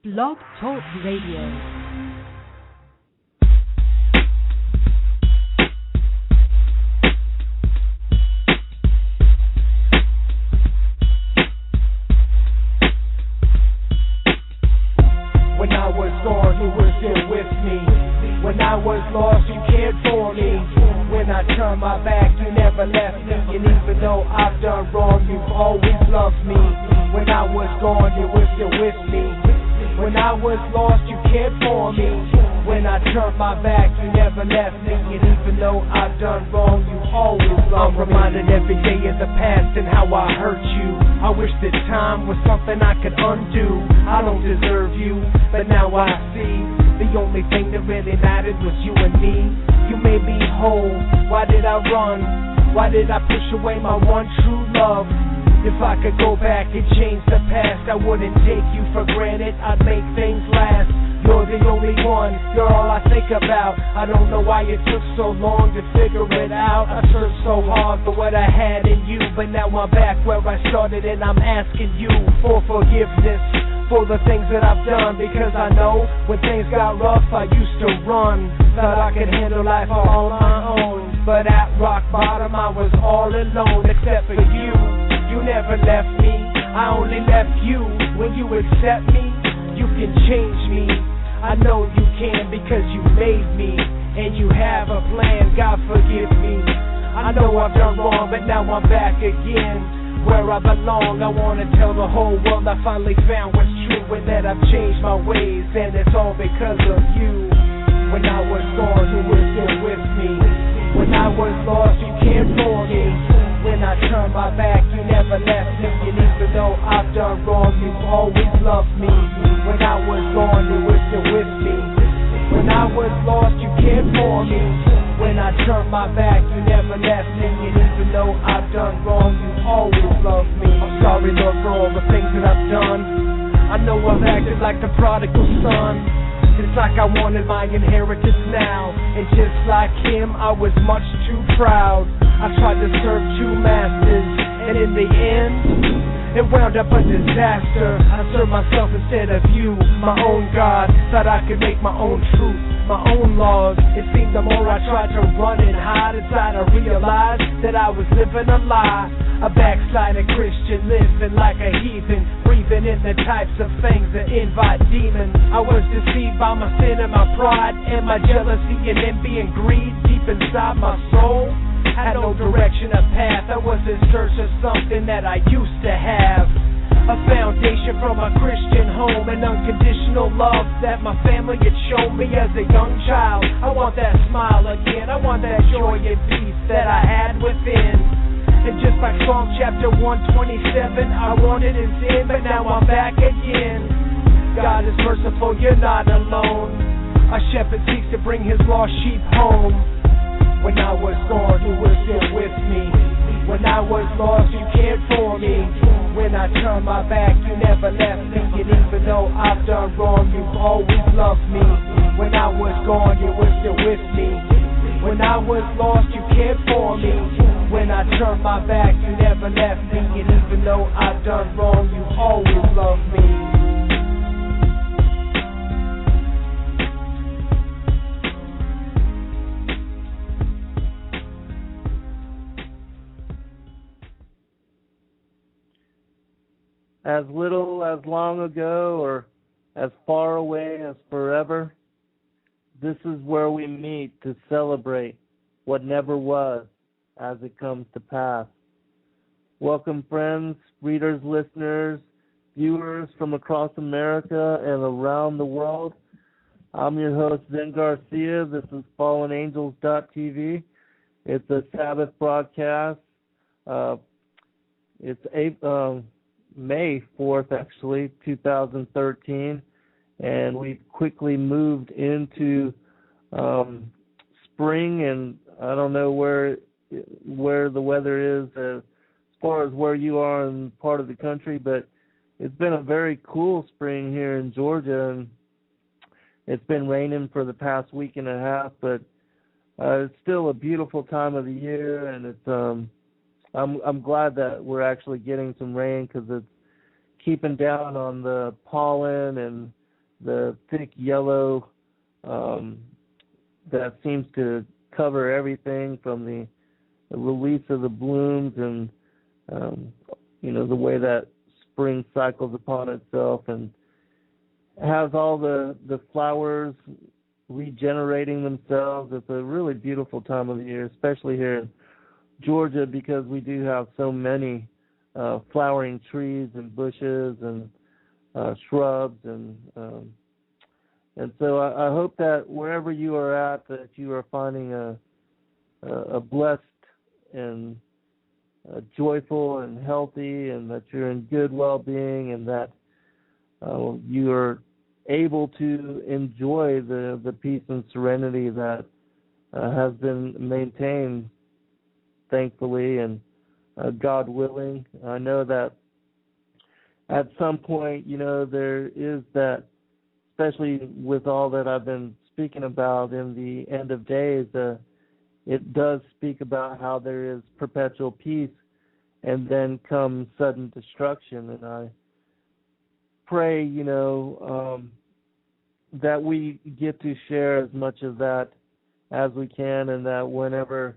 Blog Talk Radio. My back, you never left me. And even though I've done wrong, you've always loved me. When I was gone, you were still with me. When I was lost, you cared for me. When I turned my back, you never left me. And even though I've done wrong, you always loved me. I'm reminded every day of the past and how I hurt you. I wish that time was something I could undo. I don't deserve you, but now I see the only thing that really mattered was you and me. You made me whole. Why did I run? Why did I push away my one true love? If I could go back and change the past, I wouldn't take you for granted. I'd make things last. You're the only one. You're all I think about. I don't know why it took so long to figure it out. I searched so hard for what I had in you, but now I'm back where I started and I'm asking you for forgiveness for the things that I've done, because I know when things got rough I used to run. Thought I could handle life all on my own, but at rock bottom I was all alone except for you. You never left me, I only left you. When you accept me, you can change me. I know you can because you made me, and you have a plan. God forgive me. I know I've done wrong, but now I'm back again where I belong. I want to tell the whole world I finally found what's true, and that I've changed my ways, and it's all because of you. When I was gone, you were still with me. When I was lost, you cared for me. When I turned my back, you never left me. And even though I've done wrong, you've always loved me. When I was gone, you were still with me. When I was lost, you cared for me. When I turned my back, you never left me. And even though I've done wrong, you always loved me. I'm sorry, Lord, for all the things that I've done. I know I've acted like the prodigal son. It's like I wanted my inheritance now, and just like him, I was much too proud. I tried to serve two masters, and in the end, it wound up a disaster. I served myself instead of you, my own God. Thought I could make my own truth, my own laws. It seemed the more I tried to run and hide inside, I realized that I was living a lie. A backsliding Christian, living like a heathen, breathing in the types of things that invite demons. I was deceived by my sin and my pride, and my jealousy and envy and greed deep inside my soul. Had no direction or path. I was in search of something that I used to have. A foundation from a Christian home, and unconditional love that my family had shown me as a young child. I want that smile again. I want that joy and peace that I had within. And just like Psalm chapter 127, I wanted in sin, but now I'm back again. God is merciful, you're not alone. A shepherd seeks to bring his lost sheep home. When I was gone, you were still with me. When I was lost, you cared for me. When I turned my back, you never left me. And even though I've done wrong, you've always loved me. When I was gone, you were still with me. When I was lost, you cared for me. When I turned my back, you never left me. And even though I've done wrong, you always loved me. As little as long ago, or as far away as forever, this is where we meet to celebrate what never was as it comes to pass. Welcome, friends, readers, listeners, viewers from across America and around the world. I'm your host, Zen Garcia. This is FallenAngels.tv. It's a Sabbath broadcast. It's May 4th, actually, 2013, and we've quickly moved into spring, and I don't know where the weather is as far as where you are in part of the country, but it's been a very cool spring here in Georgia, and it's been raining for the past week and a half, but it's still a beautiful time of the year, and it's I'm glad that we're actually getting some rain because it's keeping down on the pollen and the thick yellow that seems to cover everything from the release of the blooms and the way that spring cycles upon itself and has all the flowers regenerating themselves. It's a really beautiful time of the year, especially here in Georgia, because we do have so many flowering trees and bushes and shrubs and so I hope that wherever you are at, that you are finding a blessed and joyful and healthy, and that you're in good well-being, and that you are able to enjoy the peace and serenity that has been maintained, thankfully, and God willing. I know that at some point, there is that, especially with all that I've been speaking about in the end of days, it does speak about how there is perpetual peace and then comes sudden destruction. And I pray, that we get to share as much of that as we can, and that whenever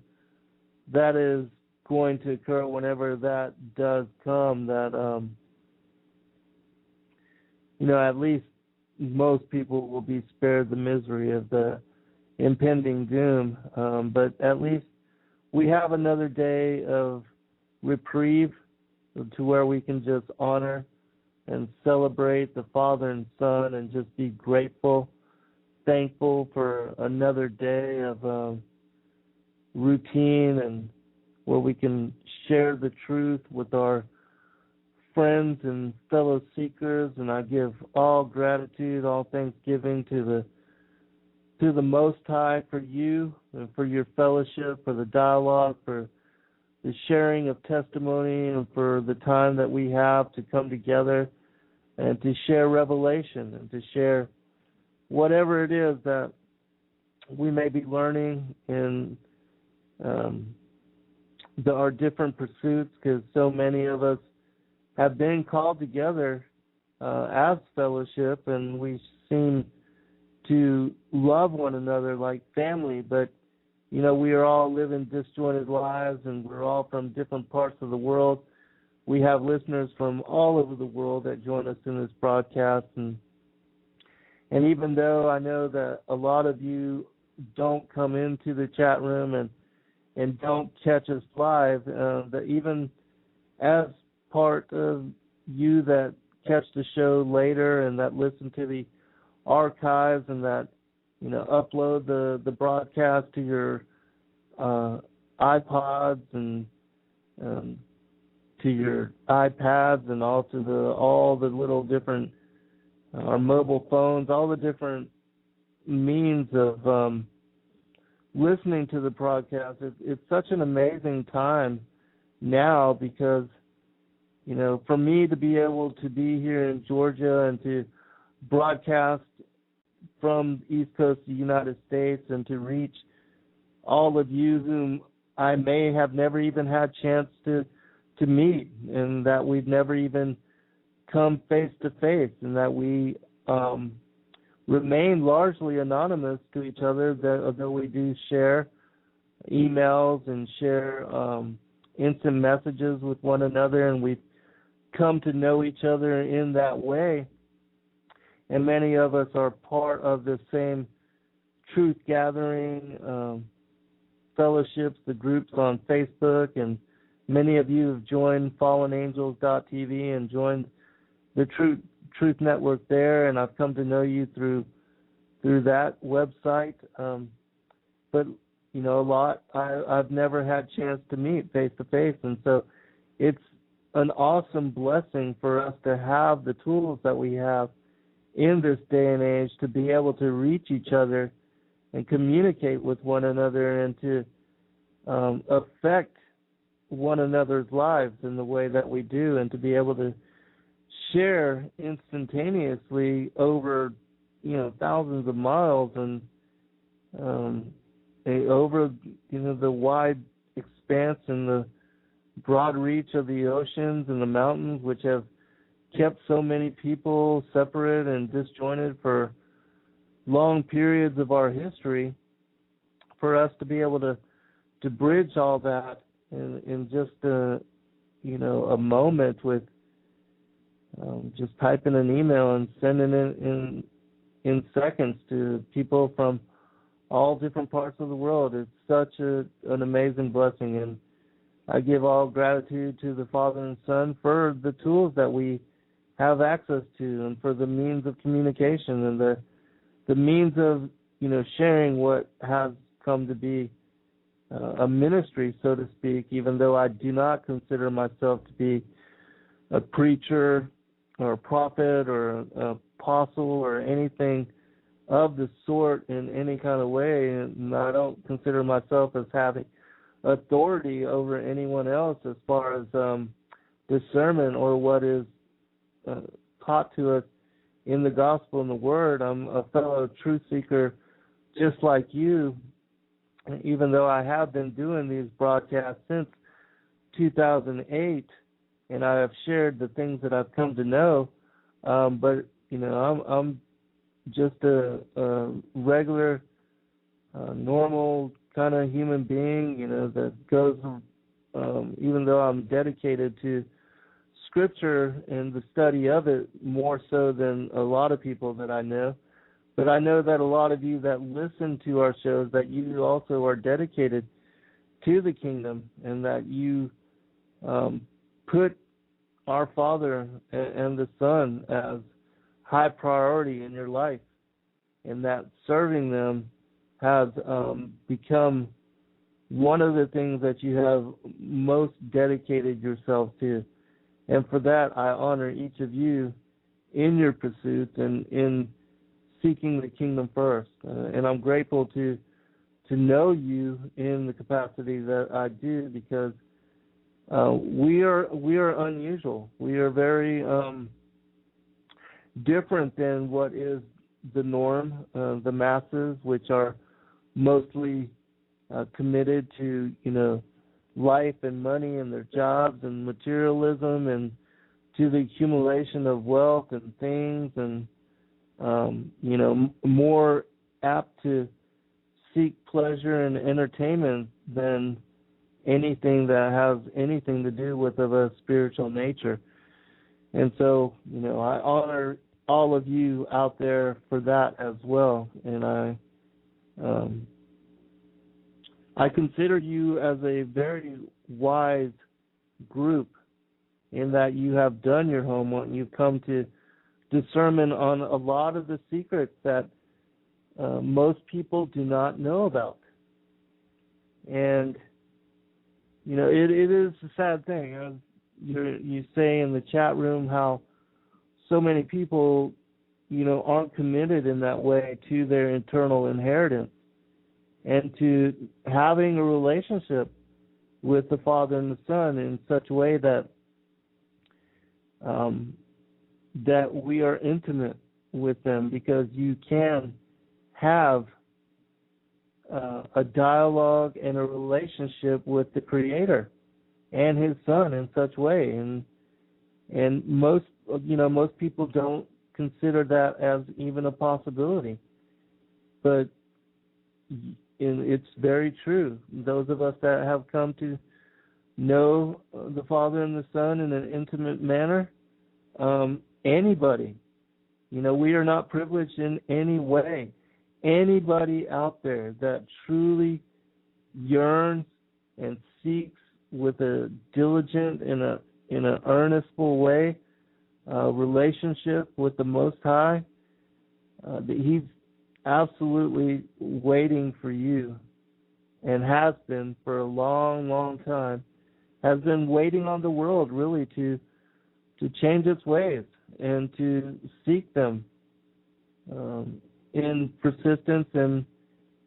that is going to occur, whenever that does come, that, at least most people will be spared the misery of the impending doom. But at least we have another day of reprieve to where we can just honor and celebrate the Father and Son and just be grateful, thankful for another day of routine, and where we can share the truth with our friends and fellow seekers. And I give all gratitude, all thanksgiving to the Most High for you and for your fellowship, for the dialogue, for the sharing of testimony, and for the time that we have to come together and to share revelation and to share whatever it is that we may be learning in our different pursuits, because so many of us have been called together as fellowship, and we seem to love one another like family, but we are all living disjointed lives, and we're all from different parts of the world. We have listeners from all over the world that join us in this broadcast, and even though I know that a lot of you don't come into the chat room and don't catch us live, that even as part of you that catch the show later and that listen to the archives and that upload the broadcast to your iPods and to your iPads, and also all the little different our mobile phones, all the different means of listening to the broadcast. It's such an amazing time now, because for me to be able to be here in Georgia and to broadcast from the East Coast of the United States and to reach all of you whom I may have never even had a chance to meet, and that we've never even come face to face, and that we remain largely anonymous to each other, although we do share emails and share instant messages with one another, and we've come to know each other in that way. And many of us are part of the same truth gathering fellowships, the groups on Facebook, and many of you have joined FallenAngels.tv and joined the Truth Network there, and I've come to know you through that website. But a lot I've never had a chance to meet face to face, and so it's an awesome blessing for us to have the tools that we have in this day and age to be able to reach each other and communicate with one another, and to affect one another's lives in the way that we do, and to be able to share instantaneously over thousands of miles and over the wide expanse and the broad reach of the oceans and the mountains, which have kept so many people separate and disjointed for long periods of our history, for us to be able to bridge all that in just a moment with just typing an email and sending it in seconds to people from all different parts of the world. It's such an amazing blessing, and I give all gratitude to the Father and Son for the tools that we have access to, and for the means of communication, and the means of sharing what has come to be a ministry, so to speak, even though I do not consider myself to be a preacher or a prophet or an apostle or anything of the sort in any kind of way, and I don't consider myself as having authority over anyone else as far as discernment or what is taught to us in the gospel and the word. I'm a fellow truth seeker just like you, even though I have been doing these broadcasts since 2008, and I have shared the things that I've come to know, but I'm just a regular, normal kind of human being, that goes, even though I'm dedicated to Scripture and the study of it more so than a lot of people that I know. But I know that a lot of you that listen to our shows, that you also are dedicated to the kingdom, and that you put our Father and the Son as high priority in your life, and that serving them has become one of the things that you have most dedicated yourself to. And for that, I honor each of you in your pursuits and in seeking the kingdom first. And I'm grateful to know you in the capacity that I do, because we are unusual. We are very different than what is the norm. The masses, which are mostly committed to life and money and their jobs and materialism, and to the accumulation of wealth and things, and more apt to seek pleasure and entertainment than anything that has anything to do with of a spiritual nature. And so, I honor all of you out there for that as well. And I consider you as a very wise group, in that you have done your homework. You've come to discernment on a lot of the secrets that most people do not know about. And it is a sad thing. As you say in the chat room, how so many people aren't committed in that way to their eternal inheritance, and to having a relationship with the Father and the Son in such a way that that we are intimate with them, because you can have a dialogue and a relationship with the Creator and His Son in such way, and most people don't consider that as even a possibility, but it's very true. Those of us that have come to know the Father and the Son in an intimate manner, anybody, we are not privileged in any way. Anybody out there that truly yearns and seeks with a diligent and in an earnestful way relationship with the Most High, He's absolutely waiting for you, and has been for a long, long time, has been waiting on the world really to change its ways and to seek them in persistence and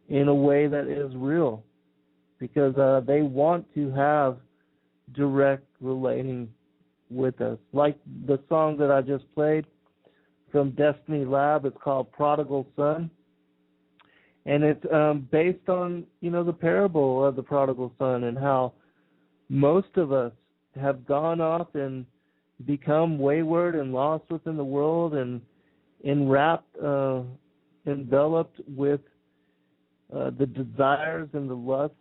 in a way that is real, because they want to have direct relating with us. Like the song that I just played from Destiny Lab, it's called Prodigal Son, and it's based on the parable of the prodigal son, and how most of us have gone off and become wayward and lost within the world and enveloped with the desires and the lusts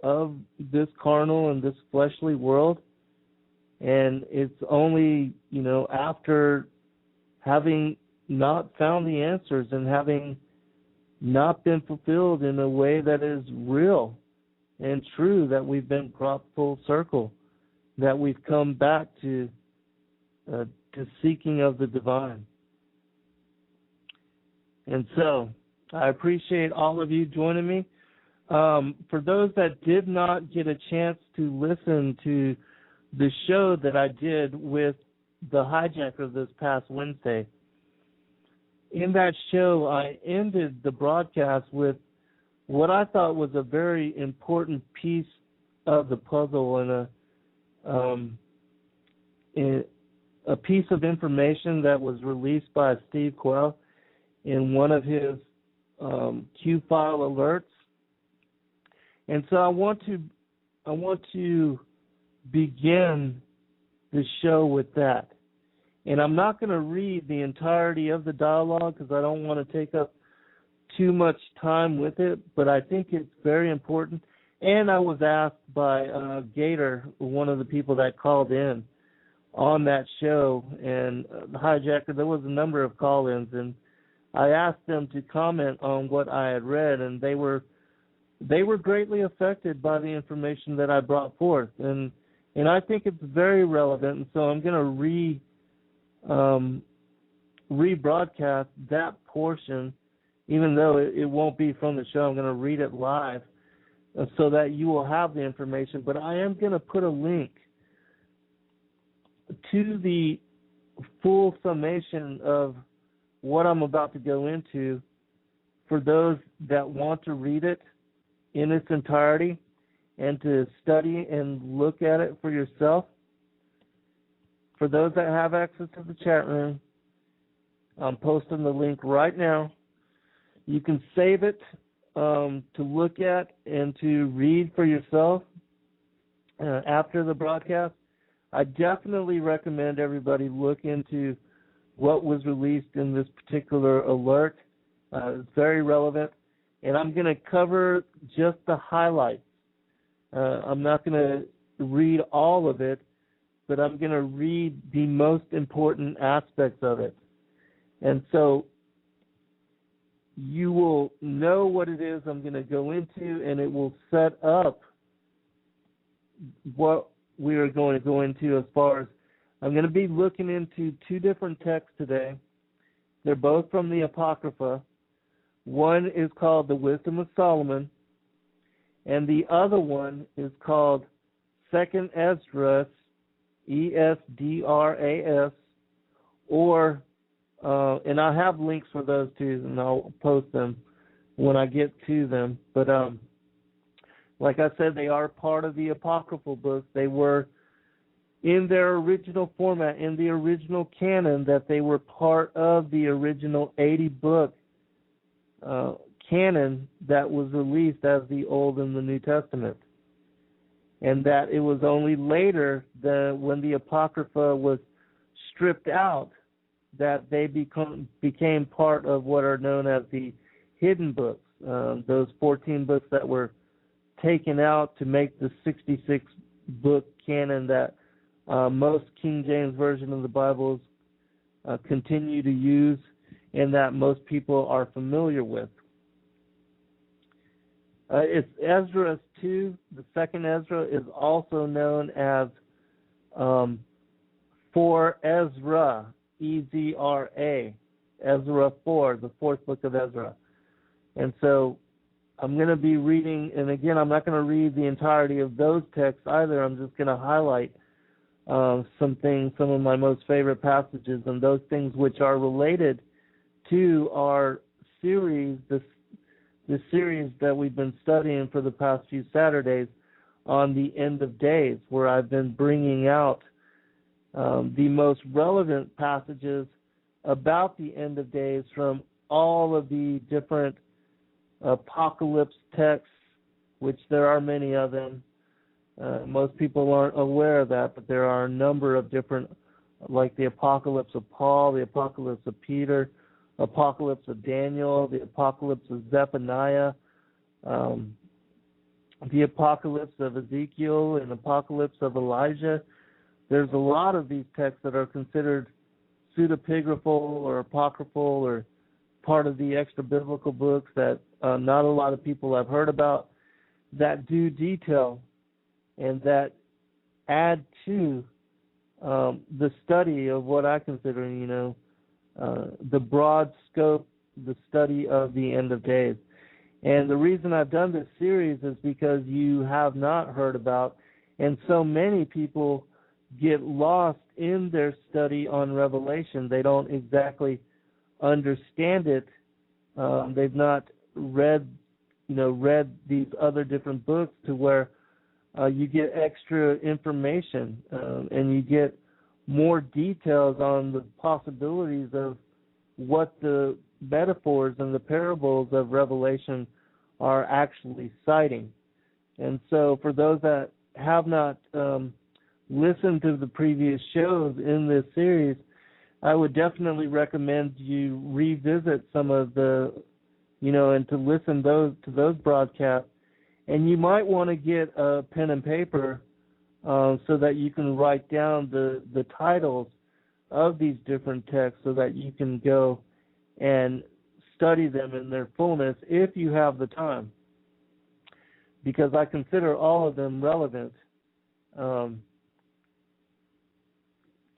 of this carnal and this fleshly world. And it's only, after having not found the answers and having not been fulfilled in a way that is real and true that we've been brought full circle, that we've come back to seeking of the divine. And so I appreciate all of you joining me. For those that did not get a chance to listen to the show that I did with the hijacker this past Wednesday, in that show I ended the broadcast with what I thought was a very important piece of the puzzle and a piece of information that was released by Steve Quayle in one of his Q file alerts. And so I want to begin the show with that. And I'm not going to read the entirety of the dialogue because I don't want to take up too much time with it, but I think it's very important. And I was asked by Gator, one of the people that called in on that show, and the hijacker, there was a number of call-ins, and I asked them to comment on what I had read, and they were greatly affected by the information that I brought forth, and I think it's very relevant. And so I'm going to rebroadcast that portion, even though it won't be from the show. I'm going to read it live so that you will have the information. But I am going to put a link to the full summation of what I'm about to go into for those that want to read it in its entirety and to study and look at it for yourself. For those that have access to the chat room, I'm posting the link right now. You can save it to look at and to read for yourself after the broadcast. I definitely recommend everybody look into what was released in this particular alert. It's very relevant. And I'm going to cover just the highlights. I'm not going to read all of it, but I'm going to read the most important aspects of it. And so you will know what it is I'm going to go into, and it will set up what we are going to go into as far as I'm going to be looking into two different texts today. They're both from the Apocrypha. One is called the Wisdom of Solomon, and the other one is called Second Esdras, Esdras, or and I have links for those two, and I'll post them when I get to them. But like I said, they are part of the Apocryphal books. They were in their original format, in the original canon, that they were part of the original 80-book canon that was released as the Old and the New Testament. And that it was only later, when the Apocrypha was stripped out, that they became part of what are known as the hidden books, those 14 books that were taken out to make the 66-book canon that most King James Version of the Bibles continue to use and that most people are familiar with. It's Esdras 2. The second Ezra is also known as 4 Ezra, Ezra, Ezra 4, the fourth book of Ezra. And so I'm going to be reading, and again, I'm not going to read the entirety of those texts either. I'm just going to highlight some things, some of my most favorite passages, and those things which are related to our series, the series that we've been studying for the past few Saturdays on the end of days, where I've been bringing out the most relevant passages about the end of days from all of the different apocalypse texts, which there are many of them. Most people aren't aware of that, but there are a number of different like the Apocalypse of Paul, the Apocalypse of Peter, Apocalypse of Daniel, the Apocalypse of Zephaniah, the Apocalypse of Ezekiel, and Apocalypse of Elijah. There's a lot of these texts that are considered pseudepigraphal or apocryphal or part of the extra-biblical books that not a lot of people have heard about, that do detail and that add to the study of what I consider, the broad scope, the study of the end of days. And the reason I've done this series is because you have not heard about, and so many people get lost in their study on Revelation. They don't exactly understand it. They've not read these other different books to where you get extra information and you get more details on the possibilities of what the metaphors and the parables of Revelation are actually citing. And so for those that have not listened to the previous shows in this series, I would definitely recommend you revisit some of the, and to listen to those broadcasts. And you might want to get a pen and paper so that you can write down the titles of these different texts so that you can go and study them in their fullness if you have the time. Because I consider all of them relevant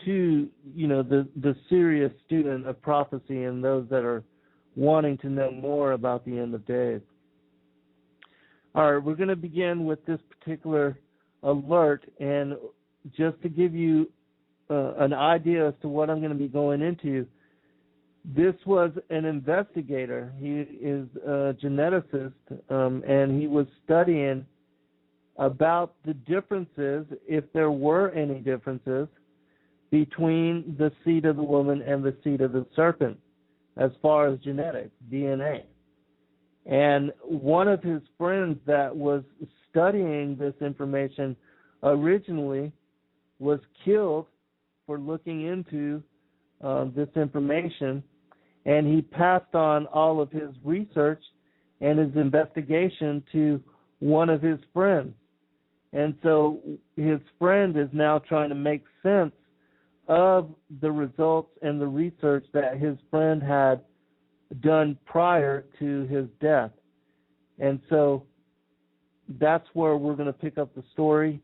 to, the serious student of prophecy and those that are wanting to know more about the end of days. All right, we're going to begin with this particular alert, and just to give you an idea as to what I'm going to be going into, this was an investigator. He is a geneticist, and he was studying about the differences, if there were any differences, between the seed of the woman and the seed of the serpent as far as genetics, DNA. And one of his friends that was studying this information originally was killed for looking into this information, and he passed on all of his research and his investigation to one of his friends. And so his friend is now trying to make sense of the results and the research that his friend had done prior to his death. And so that's where we're going to pick up the story.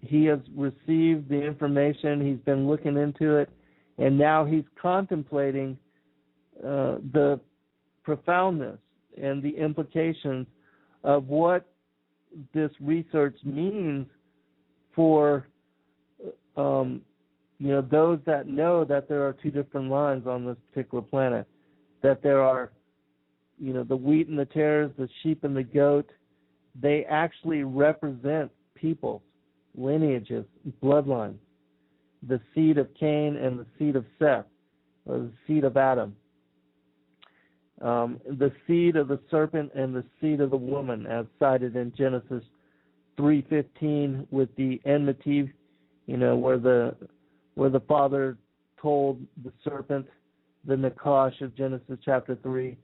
He has received the information, he's been looking into it, and now he's contemplating the profoundness and the implications of what this research means for those that know that there are two different lines on this particular planet, that there are, the wheat and the tares, the sheep and the goat. They actually represent peoples, lineages, bloodlines, the seed of Cain and the seed of Seth, or the seed of Adam, the seed of the serpent and the seed of the woman, as cited in Genesis 3:15 with the enmity, where the father told the serpent, the Nakash of Genesis chapter 3,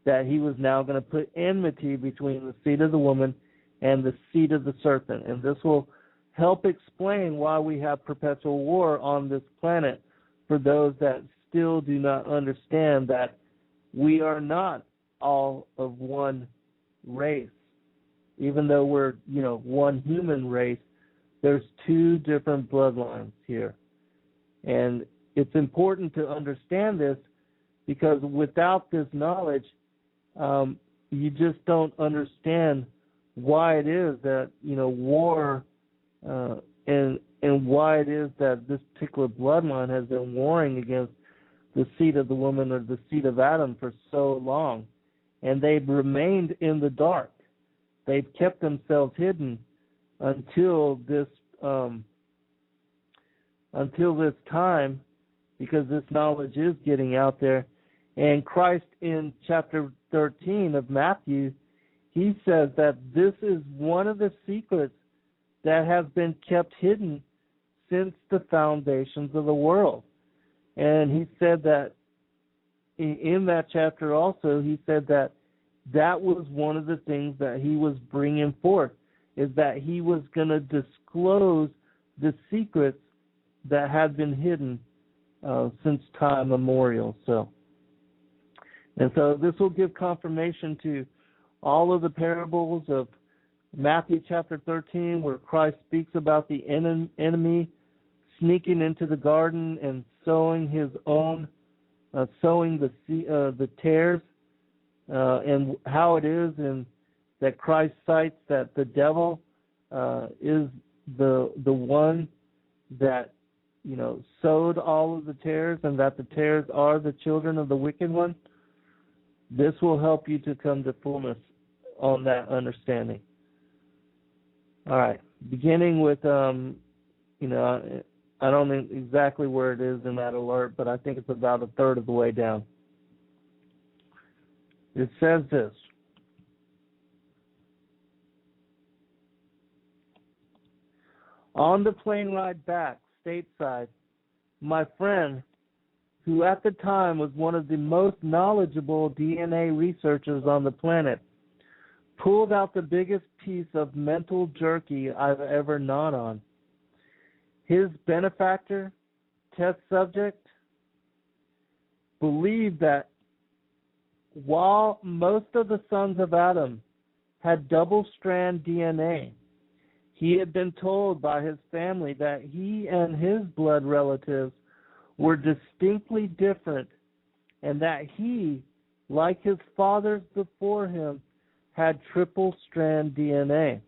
that he was now going to put enmity between the seed of the woman and the seed of the serpent. And this will help explain why we have perpetual war on this planet for those that still do not understand that we are not all of one race. Even though we're, one human race, there's two different bloodlines here. And it's important to understand this because without this knowledge, you just don't understand why it is that, war and why it is that this particular bloodline has been warring against the seed of the woman or the seed of Adam for so long. And they've remained in the dark. They've kept themselves hidden until this time, because this knowledge is getting out there. And Christ in chapter 13 of Matthew, he says that this is one of the secrets that has been kept hidden since the foundations of the world. And he said that in that chapter also, he said that was one of the things that he was bringing forth, is that he was going to disclose the secrets that had been hidden since time immemorial. So this will give confirmation to all of the parables of Matthew chapter 13, where Christ speaks about the enemy sneaking into the garden and sowing the tares, and how it is, and that Christ cites that the devil is the one that sowed all of the tares, and that the tares are the children of the wicked one. This will help you to come to fullness on that understanding. All right, beginning with I don't know exactly where it is in that alert, but I think it's about a third of the way down. It says this: on the plane ride back stateside, my friend, who at the time was one of the most knowledgeable DNA researchers on the planet, pulled out the biggest piece of mental jerky I've ever gnawed on. His benefactor, test subject, believed that while most of the sons of Adam had double-strand DNA, he had been told by his family that he and his blood relatives were distinctly different, and that he, like his fathers before him, had triple-strand DNA.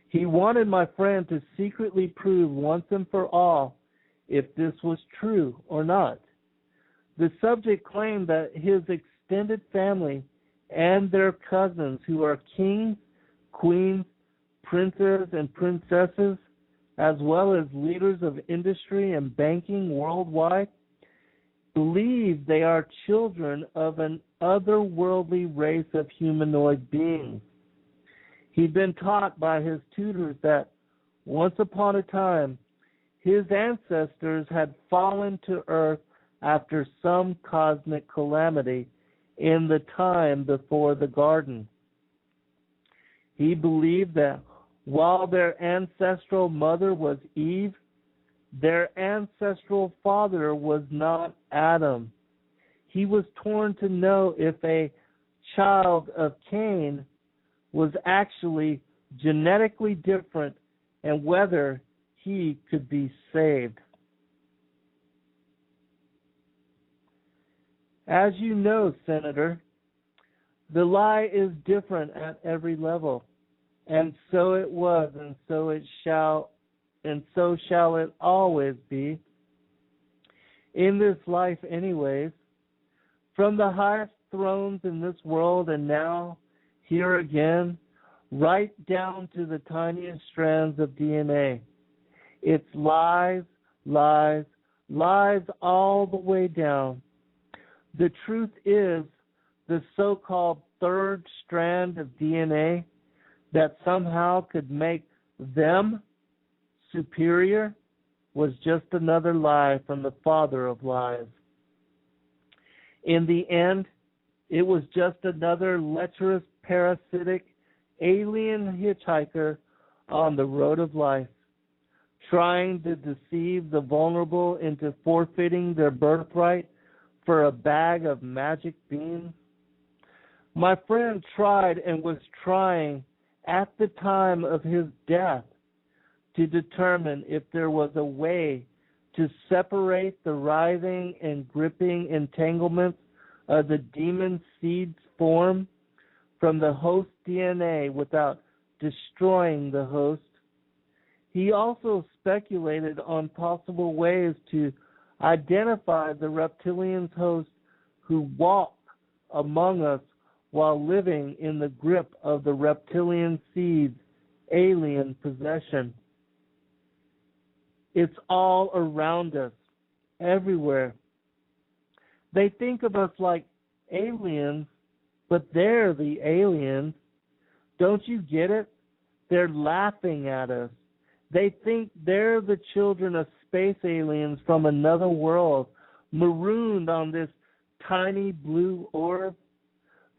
He wanted my friend to secretly prove once and for all if this was true or not. The subject claimed that his extended family and their cousins, who are kings, queens, princes, and princesses, as well as leaders of industry and banking worldwide, believe they are children of an otherworldly race of humanoid beings. He'd been taught by his tutors that once upon a time his ancestors had fallen to earth after some cosmic calamity in the time before the garden. He believed that while their ancestral mother was Eve, their ancestral father was not Adam. He was torn to know if a child of Cain was actually genetically different and whether he could be saved. As you know, Senator, the lie is different at every level, and so it was, and so it shall, and so shall it always be. In this life anyways, from the highest thrones in this world and now, here again, right down to the tiniest strands of DNA. It's lies, lies, lies all the way down. The truth is, the so-called third strand of DNA that somehow could make them superior was just another lie from the father of lies. In the end, it was just another lecherous, parasitic, alien hitchhiker on the road of life, trying to deceive the vulnerable into forfeiting their birthright for a bag of magic beans. My friend tried and was trying at the time of his death to determine if there was a way to separate the writhing and gripping entanglements of the demon seed's form from the host DNA without destroying the host. He also speculated on possible ways to identify the reptilian's host who walk among us while living in the grip of the reptilian seed's alien possession. It's all around us, everywhere. They think of us like aliens, but they're the aliens. Don't you get it? They're laughing at us. They think they're the children of space aliens from another world, marooned on this tiny blue orb.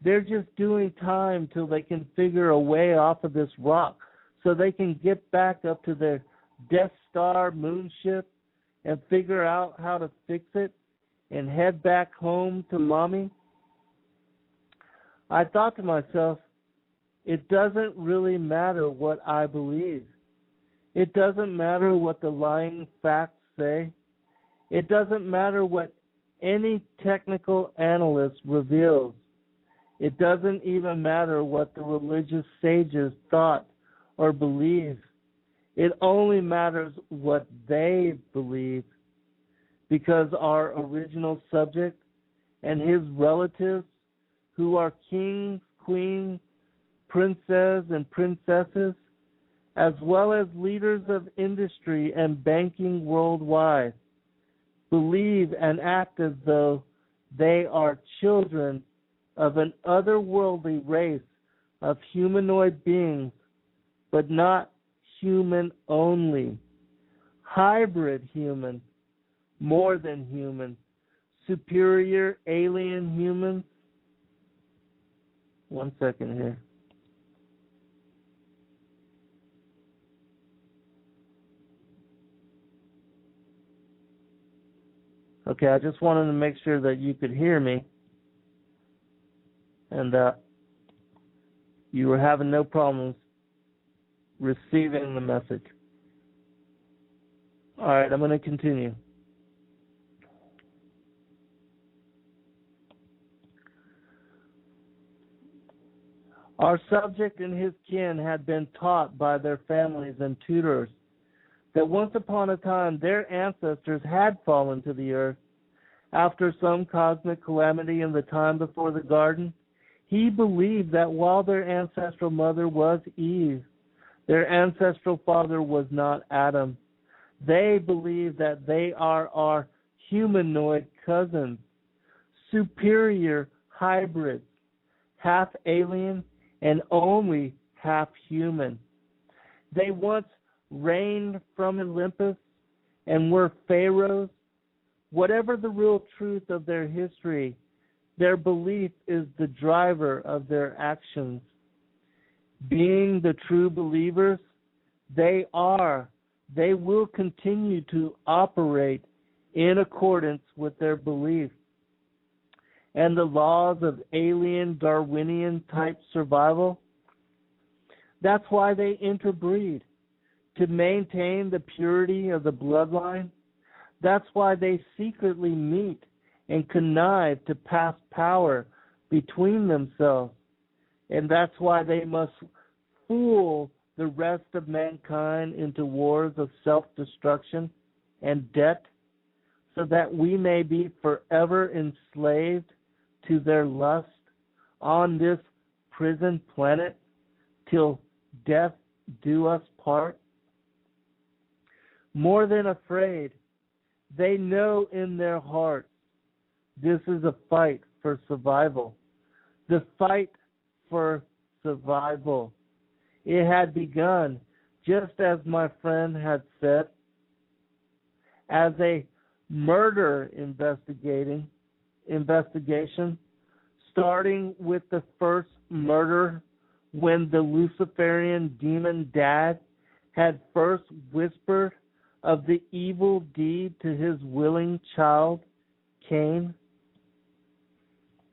They're just doing time till they can figure a way off of this rock so they can get back up to their Death Star moonship and figure out how to fix it and head back home to Mommy. I thought to myself, it doesn't really matter what I believe. It doesn't matter what the lying facts say. It doesn't matter what any technical analyst reveals. It doesn't even matter what the religious sages thought or believed. It only matters what they believe, because our original subject and his relatives, who are kings, queens, princes, and princesses, as well as leaders of industry and banking worldwide, believe and act as though they are children of an otherworldly race of humanoid beings, but not human only, hybrid human, more than human, superior alien humans. One second here. Okay, I just wanted to make sure that you could hear me and you were having no problems receiving the message. All right, I'm going to continue. Our subject and his kin had been taught by their families and tutors that once upon a time their ancestors had fallen to the earth after some cosmic calamity in the time before the garden. He believed that while their ancestral mother was Eve, their ancestral father was not Adam. They believe that they are our humanoid cousins, superior hybrids, half alien and only half human. They once reigned from Olympus and were pharaohs. Whatever the real truth of their history, their belief is the driver of their actions. Being the true believers, they will continue to operate in accordance with their belief and the laws of alien Darwinian type survival. That's why they interbreed, to maintain the purity of the bloodline. That's why they secretly meet and connive to pass power between themselves. And that's why they must fool the rest of mankind into wars of self-destruction and debt, so that we may be forever enslaved to their lust on this prison planet till death do us part. More than afraid, they know in their hearts this is a fight for survival. The fight for survival. It had begun, just as my friend had said, as a murder investigation, starting with the first murder when the Luciferian demon dad had first whispered of the evil deed to his willing child, Cain.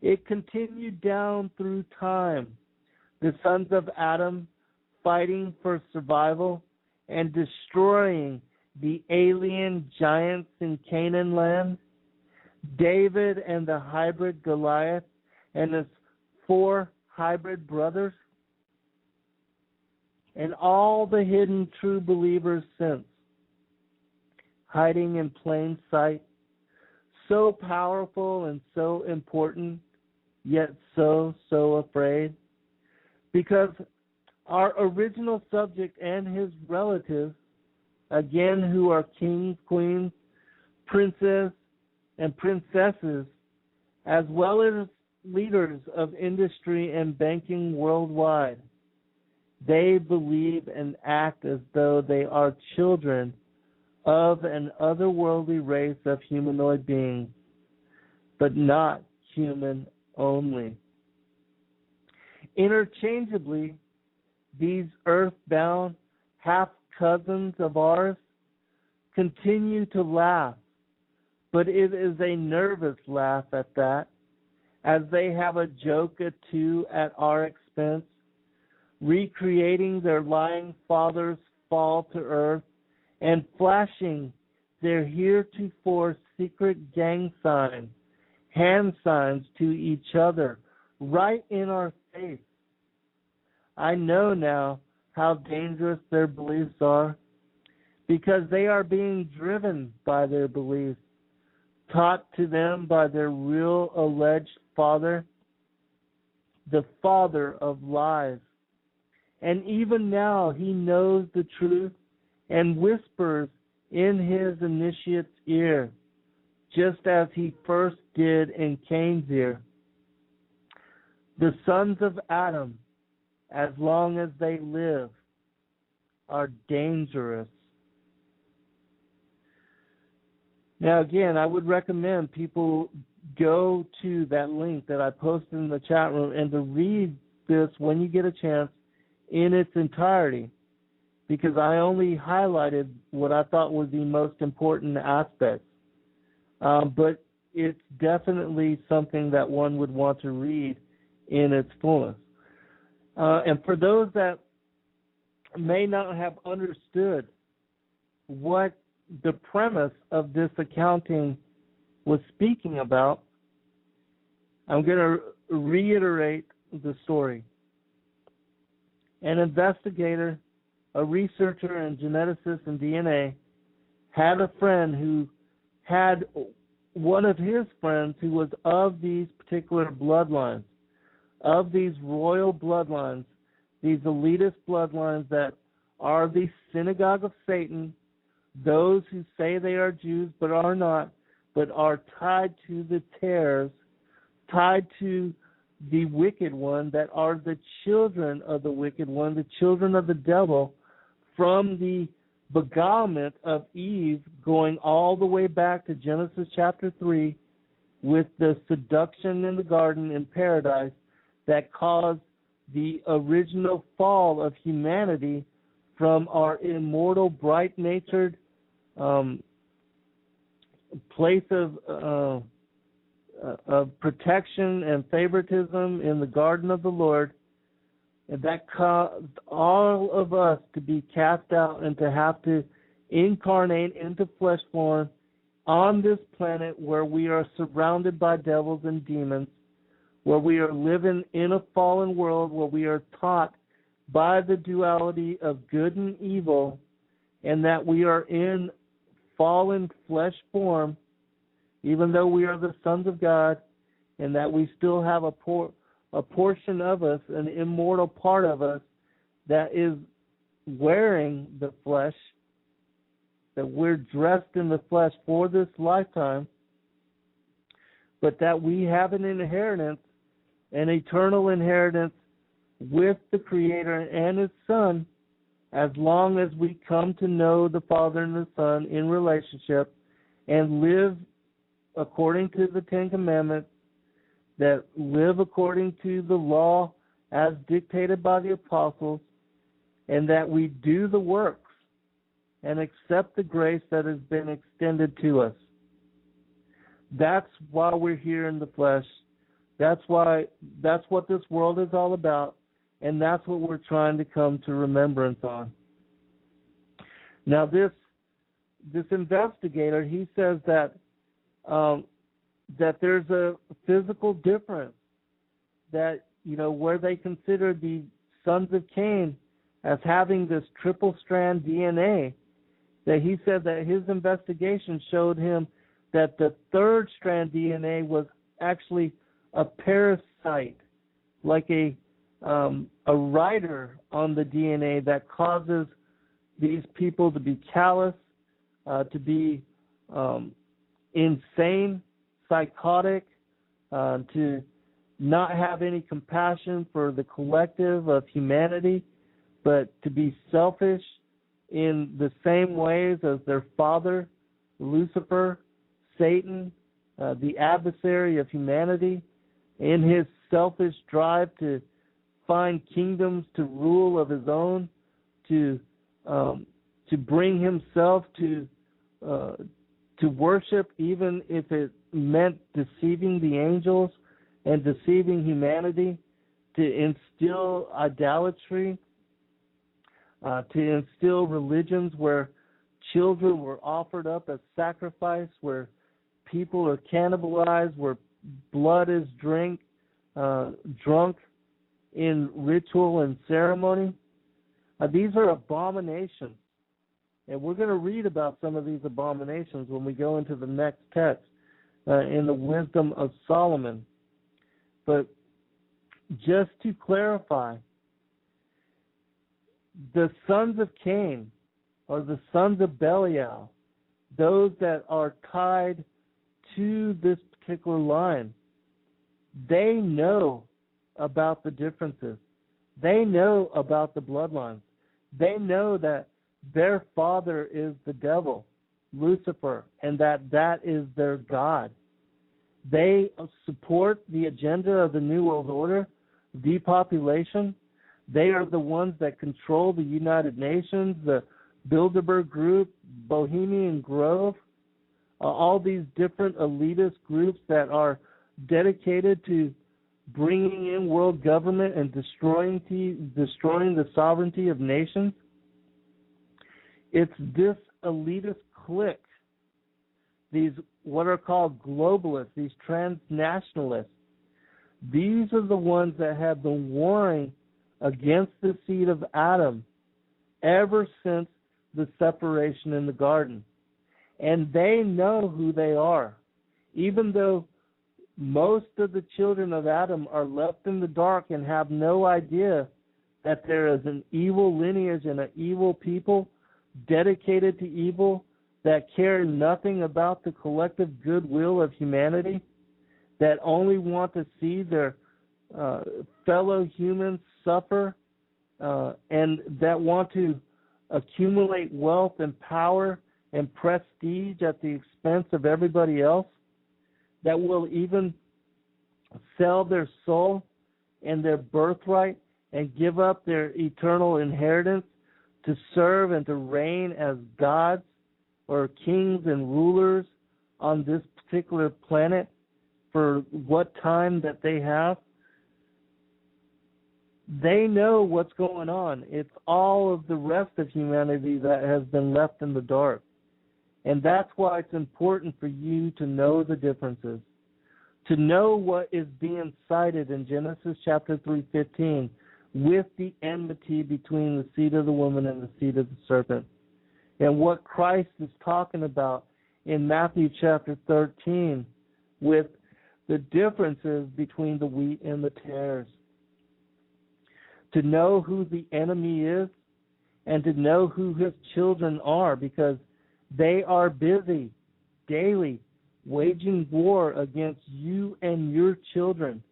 It continued down through time, the sons of Adam fighting for survival and destroying the alien giants in Canaan land, David and the hybrid Goliath and his 4 hybrid brothers, and all the hidden true believers since, hiding in plain sight, so powerful and so important, yet so afraid, because our original subject and his relatives, again, who are kings, queens, princes, and princesses, as well as leaders of industry and banking worldwide, They believe and act as though they are children of an otherworldly race of humanoid beings, but not human only. Interchangeably, these earthbound half-cousins of ours continue to laugh, but it is a nervous laugh at that, as they have a joke or two at our expense, recreating their lying father's fall to earth and flashing their heretofore secret gang signs, hand signs to each other, right in our face. I know now how dangerous their beliefs are, because they are being driven by their beliefs, taught to them by their real alleged father, the father of lies. And even now he knows the truth and whispers in his initiate's ear, just as he first did in Cain's ear. The sons of Adam, as long as they live, are dangerous. Now, again, I would recommend people go to that link that I posted in the chat room and to read this when you get a chance in its entirety, because I only highlighted what I thought was the most important aspects. But it's definitely something that one would want to read in its fullness. And for those that may not have understood what the premise of this accounting was speaking about, I'm going to reiterate the story. An investigator, a researcher and geneticist in DNA, had a friend who had one of his friends who was of these particular bloodlines, of these royal bloodlines, these elitist bloodlines that are the synagogue of Satan, those who say they are Jews but are not, but are tied to the tares, tied to the wicked one, that are the children of the wicked one, the children of the devil, from the beguilement of Eve, going all the way back to Genesis chapter 3 with the seduction in the garden in paradise that caused the original fall of humanity from our immortal, bright-natured place of protection and favoritism in the garden of the Lord, and that caused all of us to be cast out and to have to incarnate into flesh form on this planet where we are surrounded by devils and demons, where we are living in a fallen world, where we are taught by the duality of good and evil, and that we are in fallen flesh form, even though we are the sons of God, and that we still have a portion of us, an immortal part of us, that is wearing the flesh, that we're dressed in the flesh for this lifetime, but that we have an inheritance, an eternal inheritance with the Creator and His Son, as long as we come to know the Father and the Son in relationship and live according to the Ten Commandments, that live according to the law as dictated by the apostles, and that we do the works and accept the grace that has been extended to us. That's why we're here in the flesh. That's what this world is all about, and that's what we're trying to come to remembrance on. Now, this investigator, he says that there's a physical difference, that, where they consider the sons of Cain as having this triple strand DNA, that he said that his investigation showed him that the third strand DNA was actually a parasite, like a rider on the DNA that causes these people to be callous, to be insane, psychotic, to not have any compassion for the collective of humanity, but to be selfish in the same ways as their father, Lucifer, Satan, the adversary of humanity, in his selfish drive to find kingdoms to rule of his own, to bring himself to worship, even if it meant deceiving the angels and deceiving humanity, to instill idolatry, to instill religions where children were offered up as sacrifice, where people are cannibalized, where blood is drunk in ritual and ceremony. These are abominations. And we're going to read about some of these abominations when we go into the next text in the Wisdom of Solomon. But just to clarify, the sons of Cain, or the sons of Belial, those that are tied to this particular line, they know about the differences. They know about the bloodlines. They know that their father is the devil, Lucifer, and that is their God. They support the agenda of the New World Order, depopulation. They are the ones that control the United Nations, the Bilderberg Group, Bohemian Grove, all these different elitist groups that are dedicated to bringing in world government and destroying the sovereignty of nations. It's this elitist clique, these what are called globalists, these transnationalists. These are the ones that have been warring against the seed of Adam ever since the separation in the garden. And they know who they are. Even though most of the children of Adam are left in the dark and have no idea that there is an evil lineage and an evil people dedicated to evil that care nothing about the collective goodwill of humanity, that only want to see their fellow humans suffer, and that want to accumulate wealth and power and prestige at the expense of everybody else, that will even sell their soul and their birthright and give up their eternal inheritance to serve and to reign as gods or kings and rulers on this particular planet for what time that they have. They know what's going on. It's all of the rest of humanity that has been left in the dark. And that's why it's important for you to know the differences, to know what is being cited in Genesis chapter 3:15 with the enmity between the seed of the woman and the seed of the serpent, and what Christ is talking about in Matthew chapter 13 with the differences between the wheat and the tares. To know who the enemy is and to know who his children are, because they are busy daily waging war against you and your children,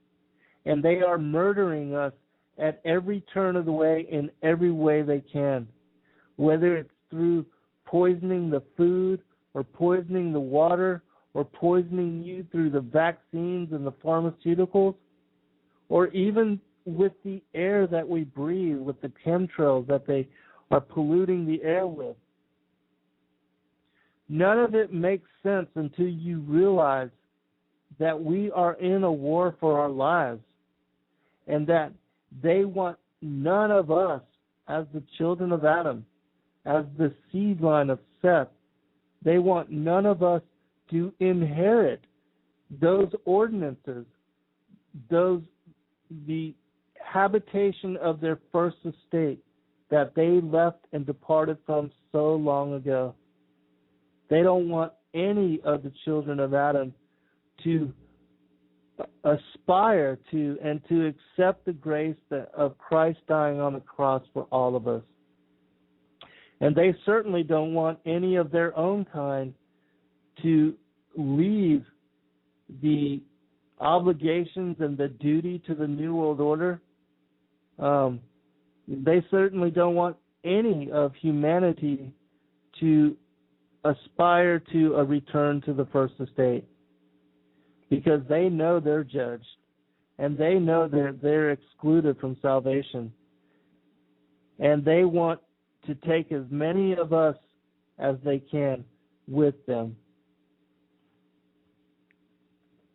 and they are murdering us at every turn of the way in every way they can, whether it's through poisoning the food or poisoning the water or poisoning you through the vaccines and the pharmaceuticals, or even with the air that we breathe, with the chemtrails that they are polluting the air with. None of it makes sense until you realize that we are in a war for our lives, and that they want none of us, as the children of Adam, as the seed line of Seth, they want none of us to inherit those ordinances, the habitation of their first estate that they left and departed from so long ago. They don't want any of the children of Adam to aspire to and to accept the grace of Christ dying on the cross for all of us. And they certainly don't want any of their own kind to leave the obligations and the duty to the New World Order They certainly don't want any of humanity to aspire to a return to the first estate, because they know they're judged and they know that they're excluded from salvation. And they want to take as many of us as they can with them.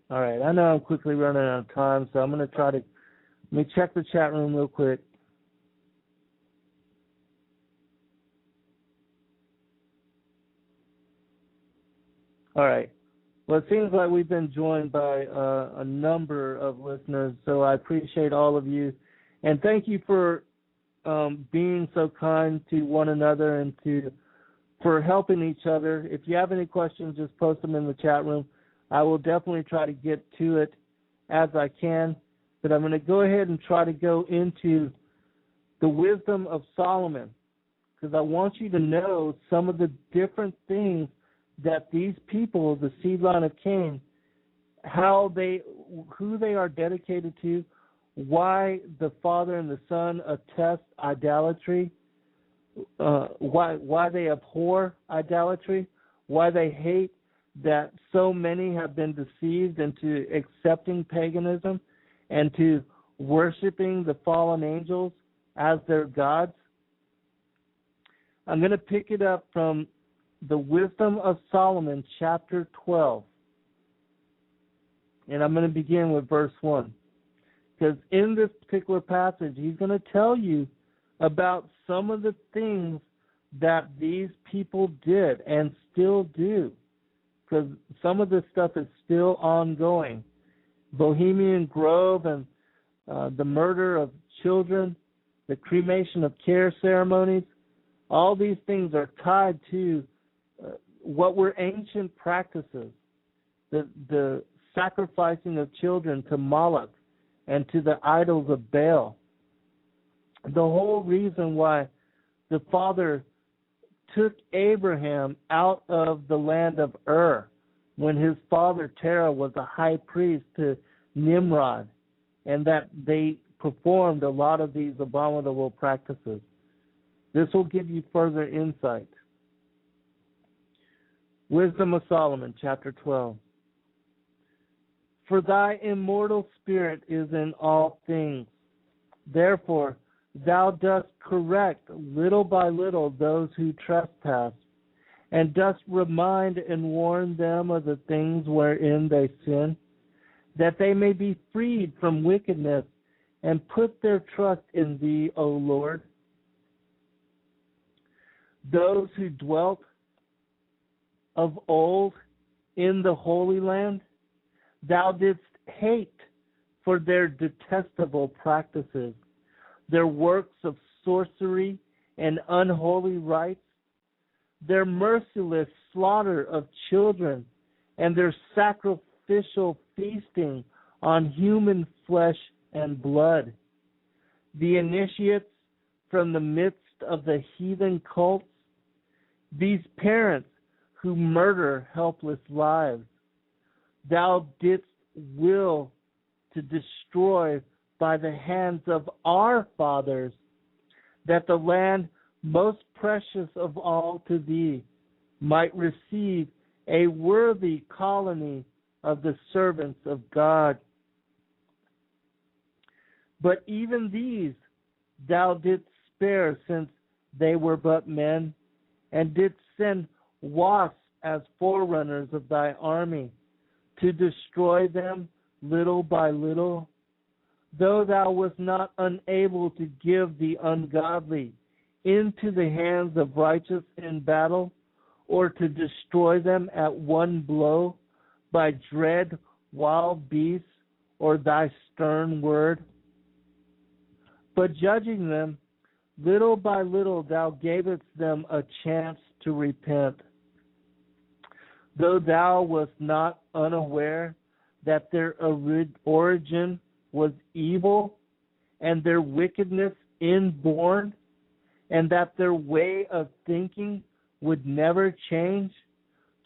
All right, I know I'm quickly running out of time, so I'm going to let me check the chat room real quick. All right. Well, it seems like we've been joined by a number of listeners, so I appreciate all of you. And thank you for being so kind to one another and for helping each other. If you have any questions, just post them in the chat room. I will definitely try to get to it as I can. But I'm going to go ahead and try to go into the wisdom of Solomon, because I want you to know some of the different things that these people, the seed line of Cain, who they are dedicated to, why the Father and the Son attest idolatry, why they abhor idolatry, why they hate that so many have been deceived into accepting paganism and to worshiping the fallen angels as their gods. I'm going to pick it up from the Wisdom of Solomon, chapter 12. And I'm going to begin with verse 1. Because in this particular passage, he's going to tell you about some of the things that these people did and still do. Because some of this stuff is still ongoing. Bohemian Grove and the murder of children, the cremation of care ceremonies, all these things are tied to what were ancient practices, the sacrificing of children to Moloch and to the idols of Baal. The whole reason why the Father took Abraham out of the land of Ur when his father Terah was a high priest to Nimrod, and that they performed a lot of these abominable practices. This will give you further insight. Wisdom of Solomon, chapter 12. For thy immortal spirit is in all things. Therefore, thou dost correct little by little those who trespass, and dost remind and warn them of the things wherein they sin, that they may be freed from wickedness and put their trust in thee, O Lord. Those who dwelt of old in the Holy Land, thou didst hate for their detestable practices, their works of sorcery and unholy rites, their merciless slaughter of children, and their sacrificial feasting on human flesh and blood. The initiates from the midst of the heathen cults, these parents who murder helpless lives, thou didst will to destroy by the hands of our fathers, that the land most precious of all to thee might receive a worthy colony of the servants of God. But even these thou didst spare, since they were but men, and didst send wasps as forerunners of thy army, to destroy them little by little, though thou wast not unable to give the ungodly into the hands of righteous in battle, or to destroy them at one blow by dread wild beasts or thy stern word. But judging them, little by little thou gavest them a chance to repent. Though thou wast not unaware that their origin was evil, and their wickedness inborn, and that their way of thinking would never change,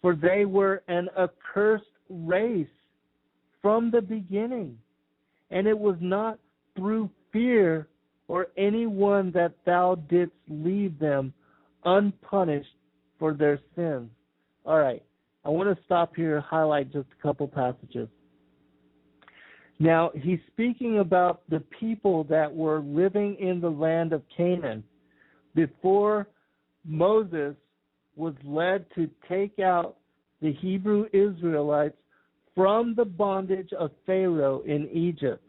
for they were an accursed race from the beginning, and it was not through fear or anyone that thou didst leave them unpunished for their sins. All right, I want to stop here and highlight just a couple passages. Now, he's speaking about the people that were living in the land of Canaan before Moses was led to take out the Hebrew Israelites from the bondage of Pharaoh in Egypt,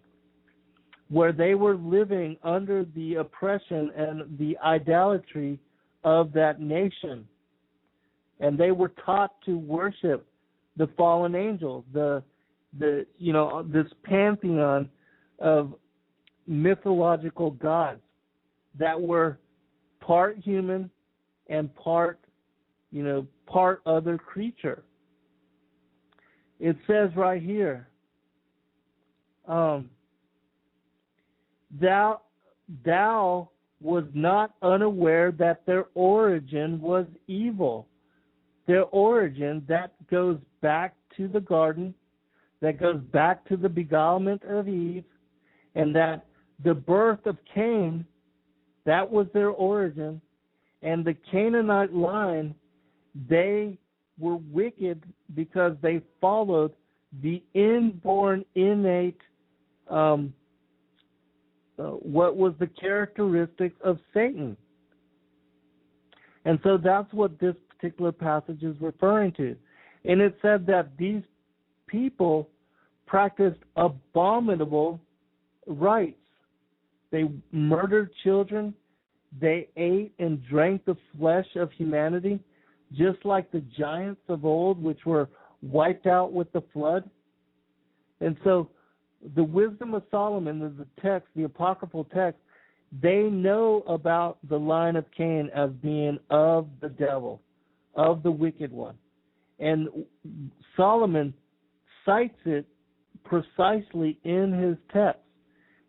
where they were living under the oppression and the idolatry of that nation. And they were taught to worship the fallen angels, this pantheon of mythological gods that were part human and part other creature. It says right here, thou was not unaware that their origin was evil. Their origin, that goes back to the garden, that goes back to the beguilement of Eve, and that the birth of Cain, that was their origin. And the Canaanite line, they were wicked because they followed the inborn, innate, what was the characteristics of Satan. And so that's what this particular passage is referring to. And it said that these people practiced abominable rites. They murdered children. They ate and drank the flesh of humanity, just like the giants of old, which were wiped out with the flood. And so the wisdom of Solomon, the text, the apocryphal text, they know about the line of Cain as being of the devil, of the wicked one. And Solomon cites it precisely in his text.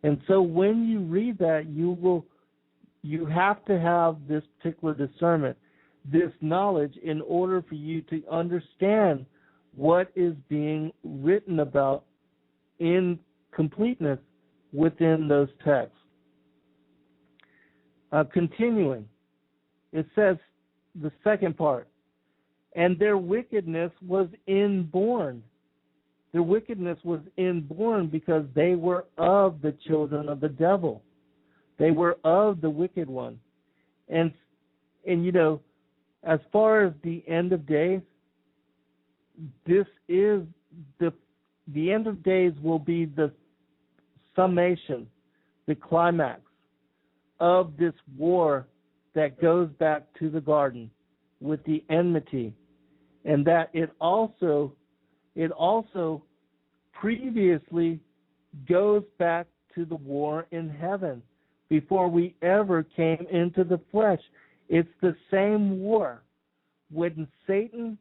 And so when you read that, you have to have this particular discernment, this knowledge, in order for you to understand what is being written about in completeness within those texts. Continuing, it says the second part, and their wickedness was inborn. Their wickedness was inborn because they were of the children of the devil. They were of the wicked one. And as far as the end of days, this is the end of days will be the summation, the climax of this war that goes back to the garden with the enmity, and that it also previously goes back to the war in heaven before we ever came into the flesh. It's the same war. When Satan,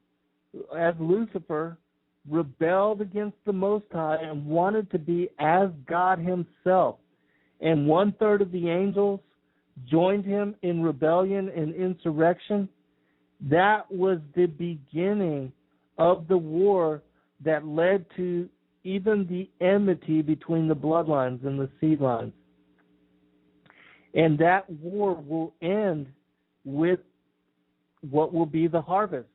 as Lucifer, rebelled against the Most High and wanted to be as God himself, and 1/3 of the angels joined him in rebellion and insurrection, that was the beginning of the war that led to even the enmity between the bloodlines and the seed lines. And that war will end with what will be the harvest,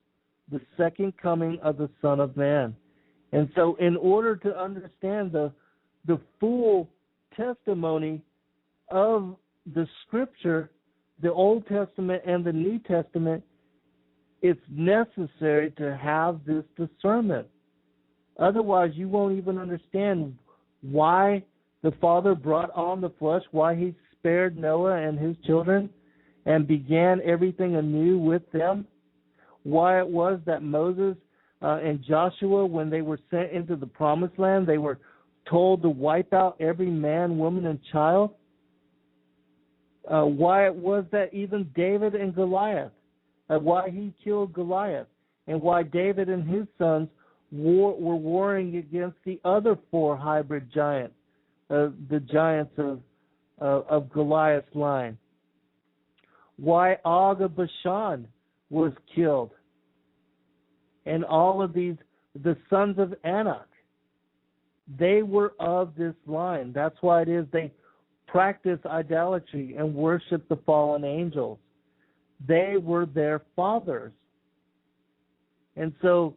the second coming of the Son of Man. And so in order to understand the full testimony of the Scripture, the Old Testament and the New Testament, it's necessary to have this discernment. Otherwise, you won't even understand why the Father brought on the flesh, why he spared Noah and his children and began everything anew with them, why it was that Moses and Joshua, when they were sent into the Promised Land, they were told to wipe out every man, woman, and child, why it was that even David and Goliath, why he killed Goliath, and why David and his sons were warring against the other 4 hybrid giants, the giants of Goliath's line. Why Og of Bashan was killed. And all of these, the sons of Anak, they were of this line. That's why it is they practiced idolatry and worshiped the fallen angels. They were their fathers. And so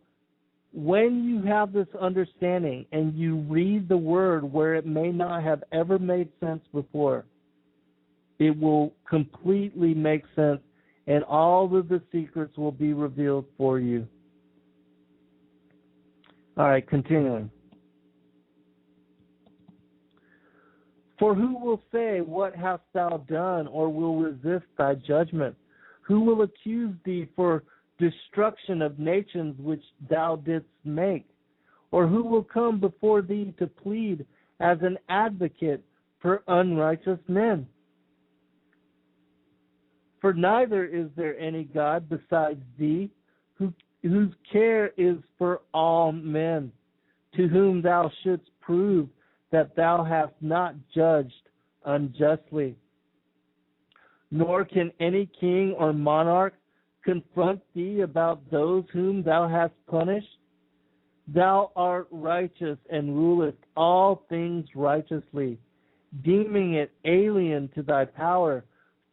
when you have this understanding and you read the word where it may not have ever made sense before, it will completely make sense, and all of the secrets will be revealed for you. All right, continuing. For who will say, what hast thou done, or will resist thy judgment? Who will accuse thee for destruction of nations which thou didst make? Or who will come before thee to plead as an advocate for unrighteous men? For neither is there any God besides thee, whose care is for all men, to whom thou shouldst prove that thou hast not judged unjustly. Nor can any king or monarch confront thee about those whom thou hast punished. Thou art righteous and rulest all things righteously, deeming it alien to thy power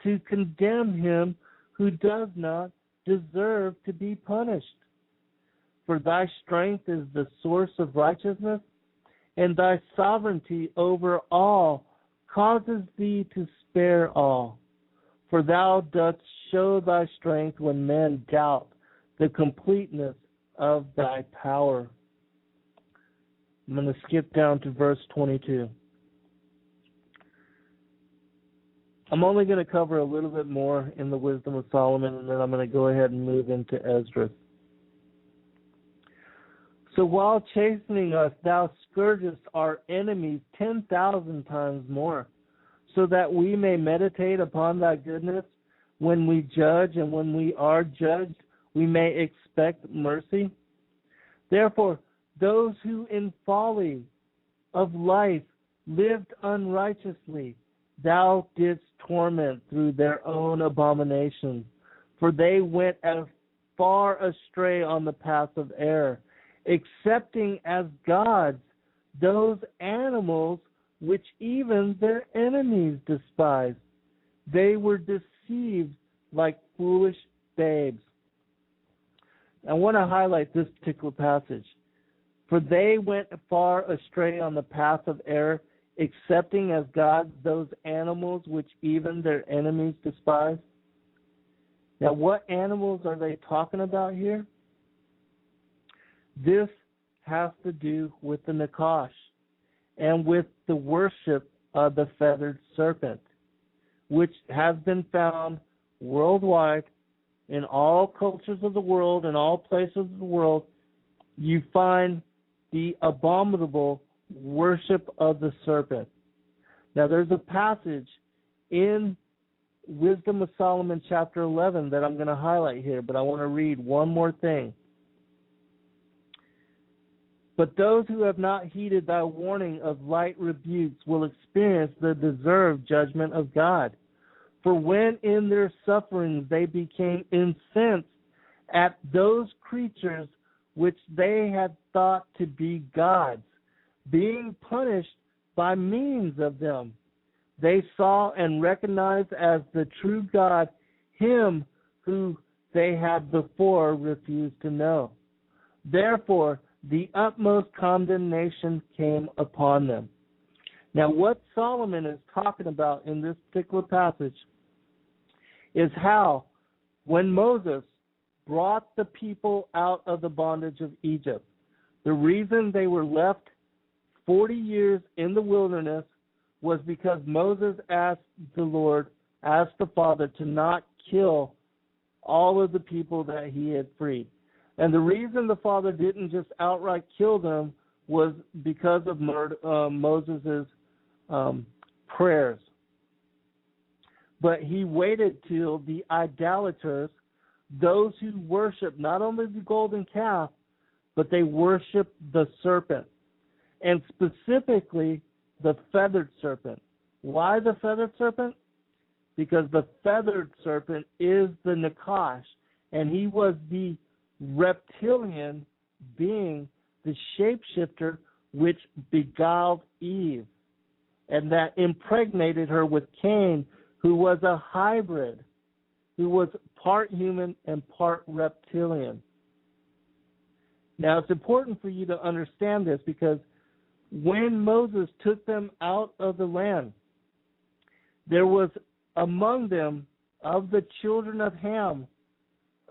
to condemn him who does not deserve to be punished. For thy strength is the source of righteousness, and thy sovereignty over all causes thee to spare all. For thou dost show thy strength when men doubt the completeness of thy power. I'm going to skip down to verse 22. I'm only going to cover a little bit more in the Wisdom of Solomon, and then I'm going to go ahead and move into Esdras. So while chastening us, thou scourgest our enemies 10,000 times more, so that we may meditate upon thy goodness when we judge, and when we are judged, we may expect mercy. Therefore, those who in folly of life lived unrighteously, thou didst torment through their own abominations, for they went as far astray on the path of error, accepting as gods those animals which even their enemies despised. They were deceived like foolish babes. I want to highlight this particular passage. For they went far astray on the path of error, accepting as gods those animals which even their enemies despised. Now, what animals are they talking about here? This has to do with the Nakash and with the worship of the feathered serpent, which has been found worldwide in all cultures of the world, in all places of the world. You find the abominable worship of the serpent. Now, there's a passage in Wisdom of Solomon chapter 11 that I'm going to highlight here, but I want to read one more thing. But those who have not heeded thy warning of light rebukes will experience the deserved judgment of God. For when in their sufferings they became incensed at those creatures which they had thought to be gods, being punished by means of them, they saw and recognized as the true God him who they had before refused to know. Therefore, the utmost condemnation came upon them. Now, what Solomon is talking about in this particular passage is how, when Moses brought the people out of the bondage of Egypt, the reason they were left 40 years in the wilderness was because Moses asked the Father, to not kill all of the people that he had freed. And the reason the Father didn't just outright kill them was because of Moses' prayers. But he waited till the idolaters, those who worship not only the golden calf, but they worship the serpent, and specifically the feathered serpent. Why the feathered serpent? Because the feathered serpent is the Nakash, and he was the reptilian being, the shapeshifter which beguiled Eve. and that impregnated her with Cain, who was a hybrid, who was part human and part reptilian. Now, it's important for you to understand this, because when Moses took them out of the land, there was among them, of the children of Ham,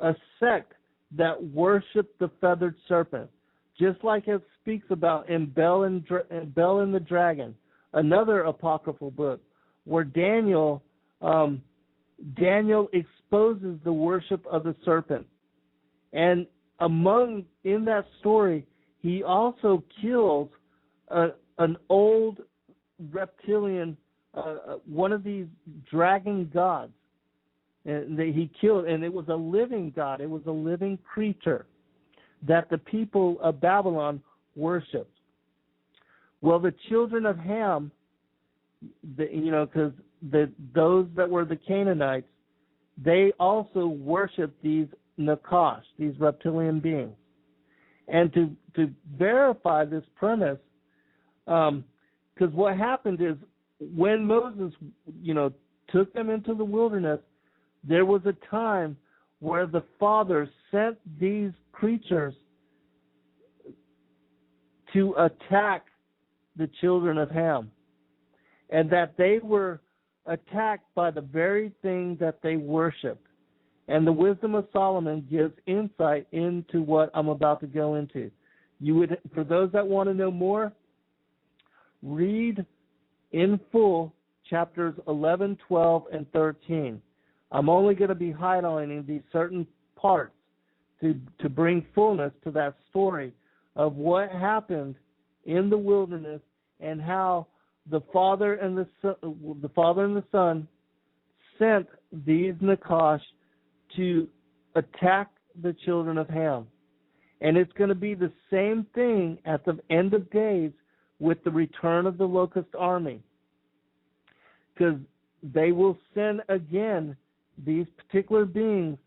a sect that worshiped the feathered serpent, just like it speaks about in Bel and the Dragon, another apocryphal book, where Daniel exposes the worship of the serpent. And in that story, he also kills an old reptilian, one of these dragon gods. And he killed, and it was a living god. It was a living creature that the people of Babylon worshipped. Well, the children of Ham, because those that were the Canaanites, they also worshipped these Nakash, these reptilian beings. And to verify this premise, because what happened is when Moses, took them into the wilderness, there was a time where the Father sent these creatures to attack the children of Ham, and that they were attacked by the very thing that they worshiped. And the Wisdom of Solomon gives insight into what I'm about to go into. For those that want to know more, read in full chapters 11, 12, and 13. I'm only going to be highlighting these certain parts to bring fullness to that story of what happened in the wilderness and how the Father and the Son sent these Nakash to attack the children of Ham. And it's going to be the same thing at the end of days with the return of the locust army, because they will send again these particular beings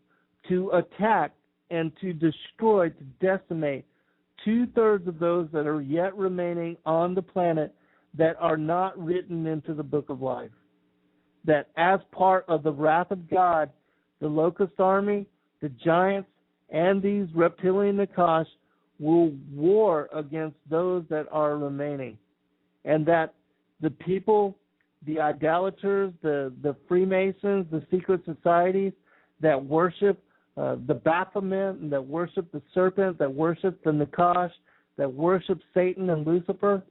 to attack and to destroy, to decimate 2/3 of those that are yet remaining on the planet that are not written into the book of life. That as part of the wrath of God, the locust army, the giants, and these reptilian Nakash will war against those that are remaining. And that the people, the idolaters, the Freemasons, the secret societies that worship the Baphomet, and that worship the serpent, that worship the Nakash, that worship Satan and Lucifer,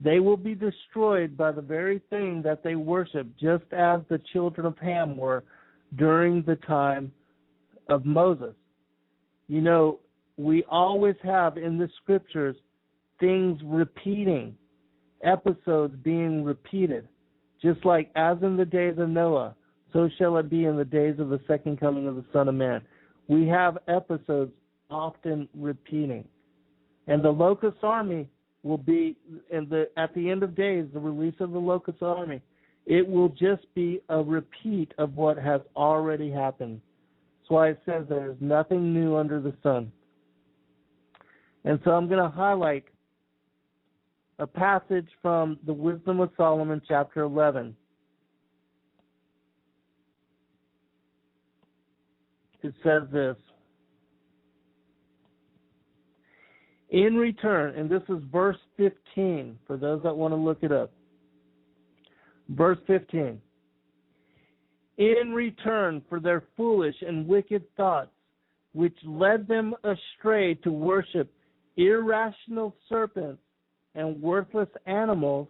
they will be destroyed by the very thing that they worship, just as the children of Ham were during the time of Moses. We always have in the scriptures things repeating, episodes being repeated, just like as in the days of Noah, so shall it be in the days of the second coming of the Son of Man. We have episodes often repeating. And the locust army will be, at the end of days, the release of the locust army, it will just be a repeat of what has already happened. That's why it says there is nothing new under the sun. And so I'm going to highlight a passage from the Wisdom of Solomon, chapter 11. It says this: in return, and this is verse 15, for those that want to look it up. Verse 15. In return for their foolish and wicked thoughts, which led them astray to worship irrational serpents and worthless animals,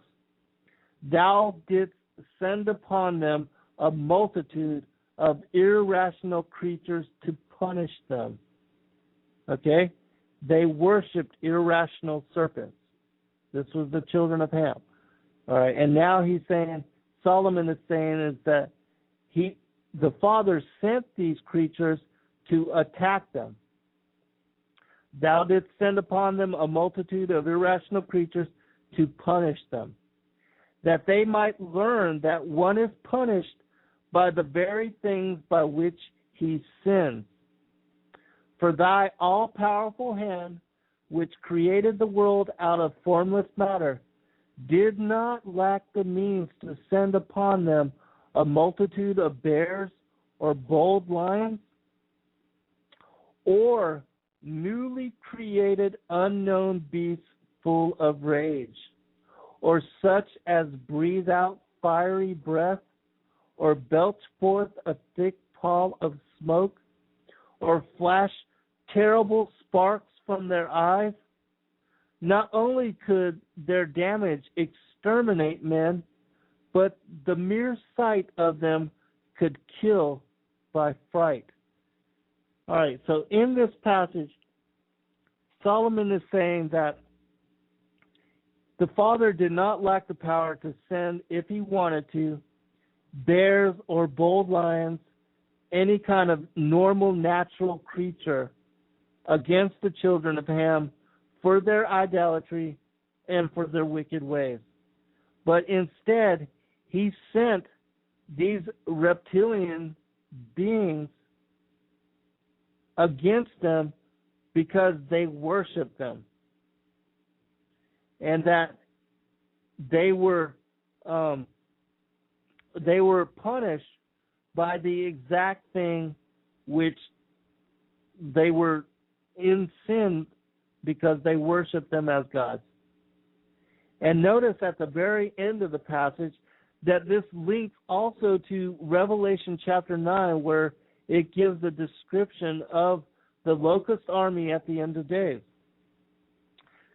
thou didst send upon them a multitude of irrational creatures to punish them. Okay? They worshipped irrational serpents. This was the children of Ham. All right, and now Solomon is saying is that the Father sent these creatures to attack them. Thou didst send upon them a multitude of irrational creatures to punish them, that they might learn that one is punished by the very things by which he sins. For thy all-powerful hand, which created the world out of formless matter, did not lack the means to send upon them a multitude of bears or bold lions, or newly created unknown beasts full of rage, or such as breathe out fiery breath, or belch forth a thick pall of smoke, or flash terrible sparks from their eyes? Not only could their damage exterminate men, but the mere sight of them could kill by fright. All right, so in this passage, Solomon is saying that the Father did not lack the power to send, if he wanted to, bears or bold lions, any kind of normal natural creature against the children of Ham for their idolatry and for their wicked ways. But instead, he sent these reptilian beings against them because they worshiped them, and that they were punished by the exact thing which they were in sin because they worshiped them as gods. And notice at the very end of the passage that this links also to Revelation chapter 9, where it gives a description of the locust army at the end of days.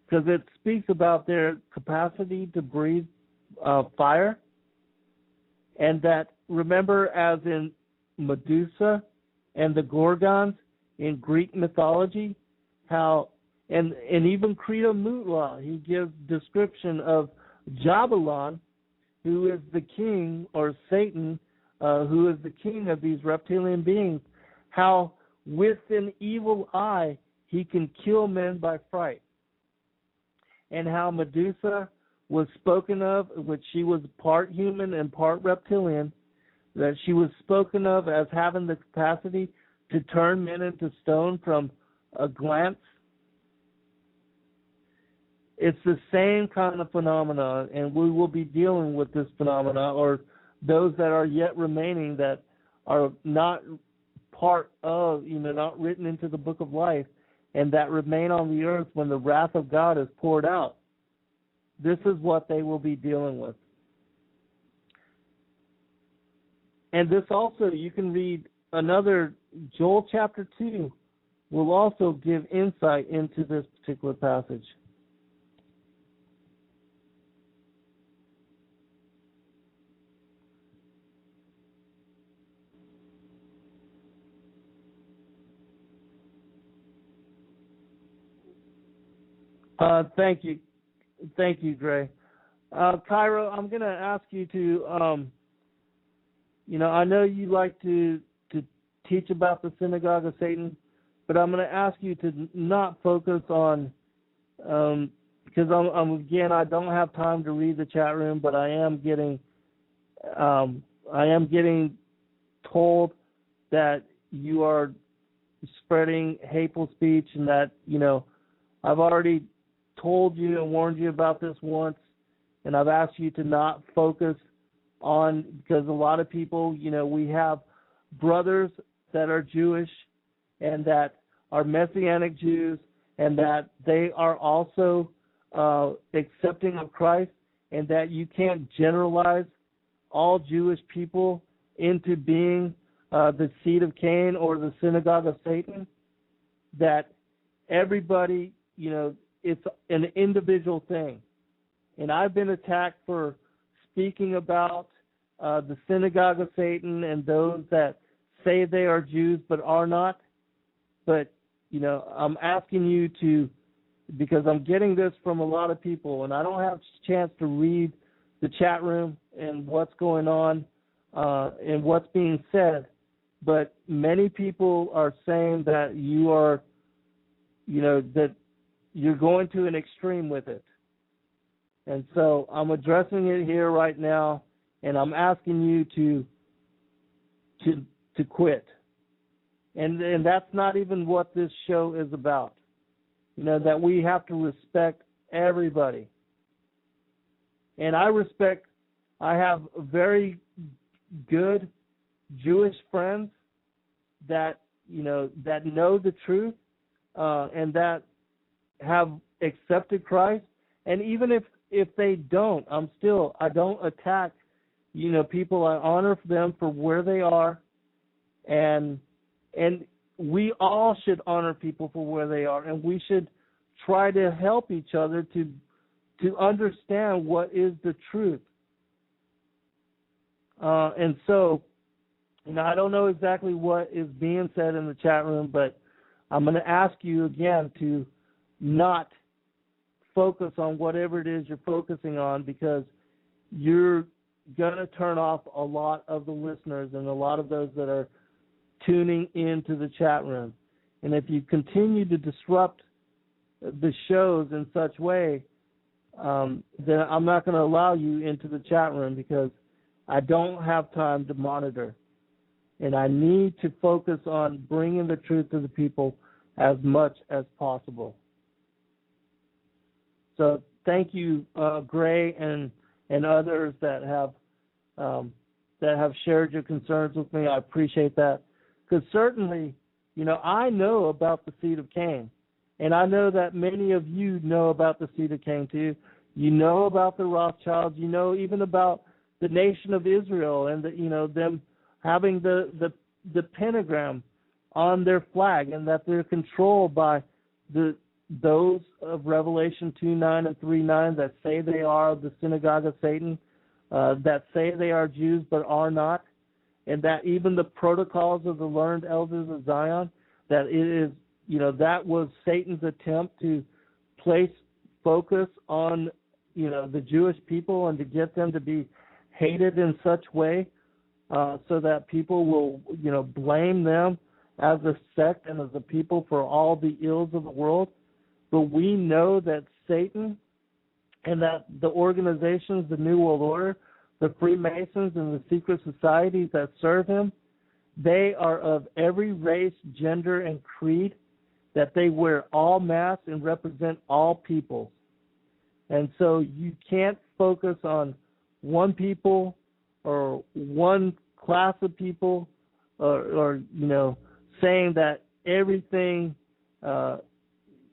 Because it speaks about their capacity to breathe fire. And that, remember, as in Medusa and the Gorgons in Greek mythology, how, and even Credo Mutla, he gives description of Jabalon, who is the king, or Satan, who is the king of these reptilian beings, how with an evil eye he can kill men by fright. And how Medusa was spoken of, which she was part human and part reptilian, that she was spoken of as having the capacity to turn men into stone from a glance. It's the same kind of phenomena, and we will be dealing with this phenomena, or those that are yet remaining that are not part of, not written into the book of life, and that remain on the earth when the wrath of God is poured out. This is what they will be dealing with. And this also, you can read another, Joel chapter 2 will also give insight into this particular passage. Thank you, Gray. Cairo, I'm going to ask you to, I know you like to teach about the synagogue of Satan, but I'm going to ask you to not focus on, because I don't have time to read the chat room, but I am getting told that you are spreading hateful speech, and that, I've already told you and warned you about this once, and I've asked you to not focus on, because a lot of people, we have brothers that are Jewish and that are Messianic Jews, and that they are also accepting of Christ, and that you can't generalize all Jewish people into being the seed of Cain or the synagogue of Satan, that everybody, it's an individual thing. And I've been attacked for speaking about the synagogue of Satan and those that say they are Jews but are not. But, I'm asking you to, because I'm getting this from a lot of people, and I don't have a chance to read the chat room and what's going on and what's being said, but many people are saying that you are, that you're going to an extreme with it. And so I'm addressing it here right now, and I'm asking you to quit. And that's not even what this show is about. That we have to respect everybody. And I have very good Jewish friends that know the truth and that have accepted Christ. And even if they don't, I don't attack people. I honor them for where they are, and we all should honor people for where they are, and we should try to help each other to understand what is the truth. And so, I don't know exactly what is being said in the chat room, but I'm going to ask you again to not focus on whatever it is you're focusing on, because you're going to turn off a lot of the listeners and a lot of those that are tuning into the chat room. And if you continue to disrupt the shows in such way, then I'm not going to allow you into the chat room, because I don't have time to monitor. And I need to focus on bringing the truth to the people as much as possible. So thank you, Gray and others that have shared your concerns with me. I appreciate that, because certainly, I know about the seed of Cain, and I know that many of you know about the seed of Cain too. You know about the Rothschilds. You know even about the nation of Israel and them having the pentagram on their flag, and that they're controlled by those of Revelation 2:9 and 3:9 that say they are the synagogue of Satan, that say they are Jews but are not, and that even the protocols of the learned elders of Zion, that it is, that was Satan's attempt to place focus on, the Jewish people and to get them to be hated in such way so that people will, blame them as a sect and as a people for all the ills of the world. But we know that Satan and that the organizations, the New World Order, the Freemasons, and the secret societies that serve him, they are of every race, gender, and creed, that they wear all masks and represent all peoples. And so you can't focus on one people or one class of people or saying that everything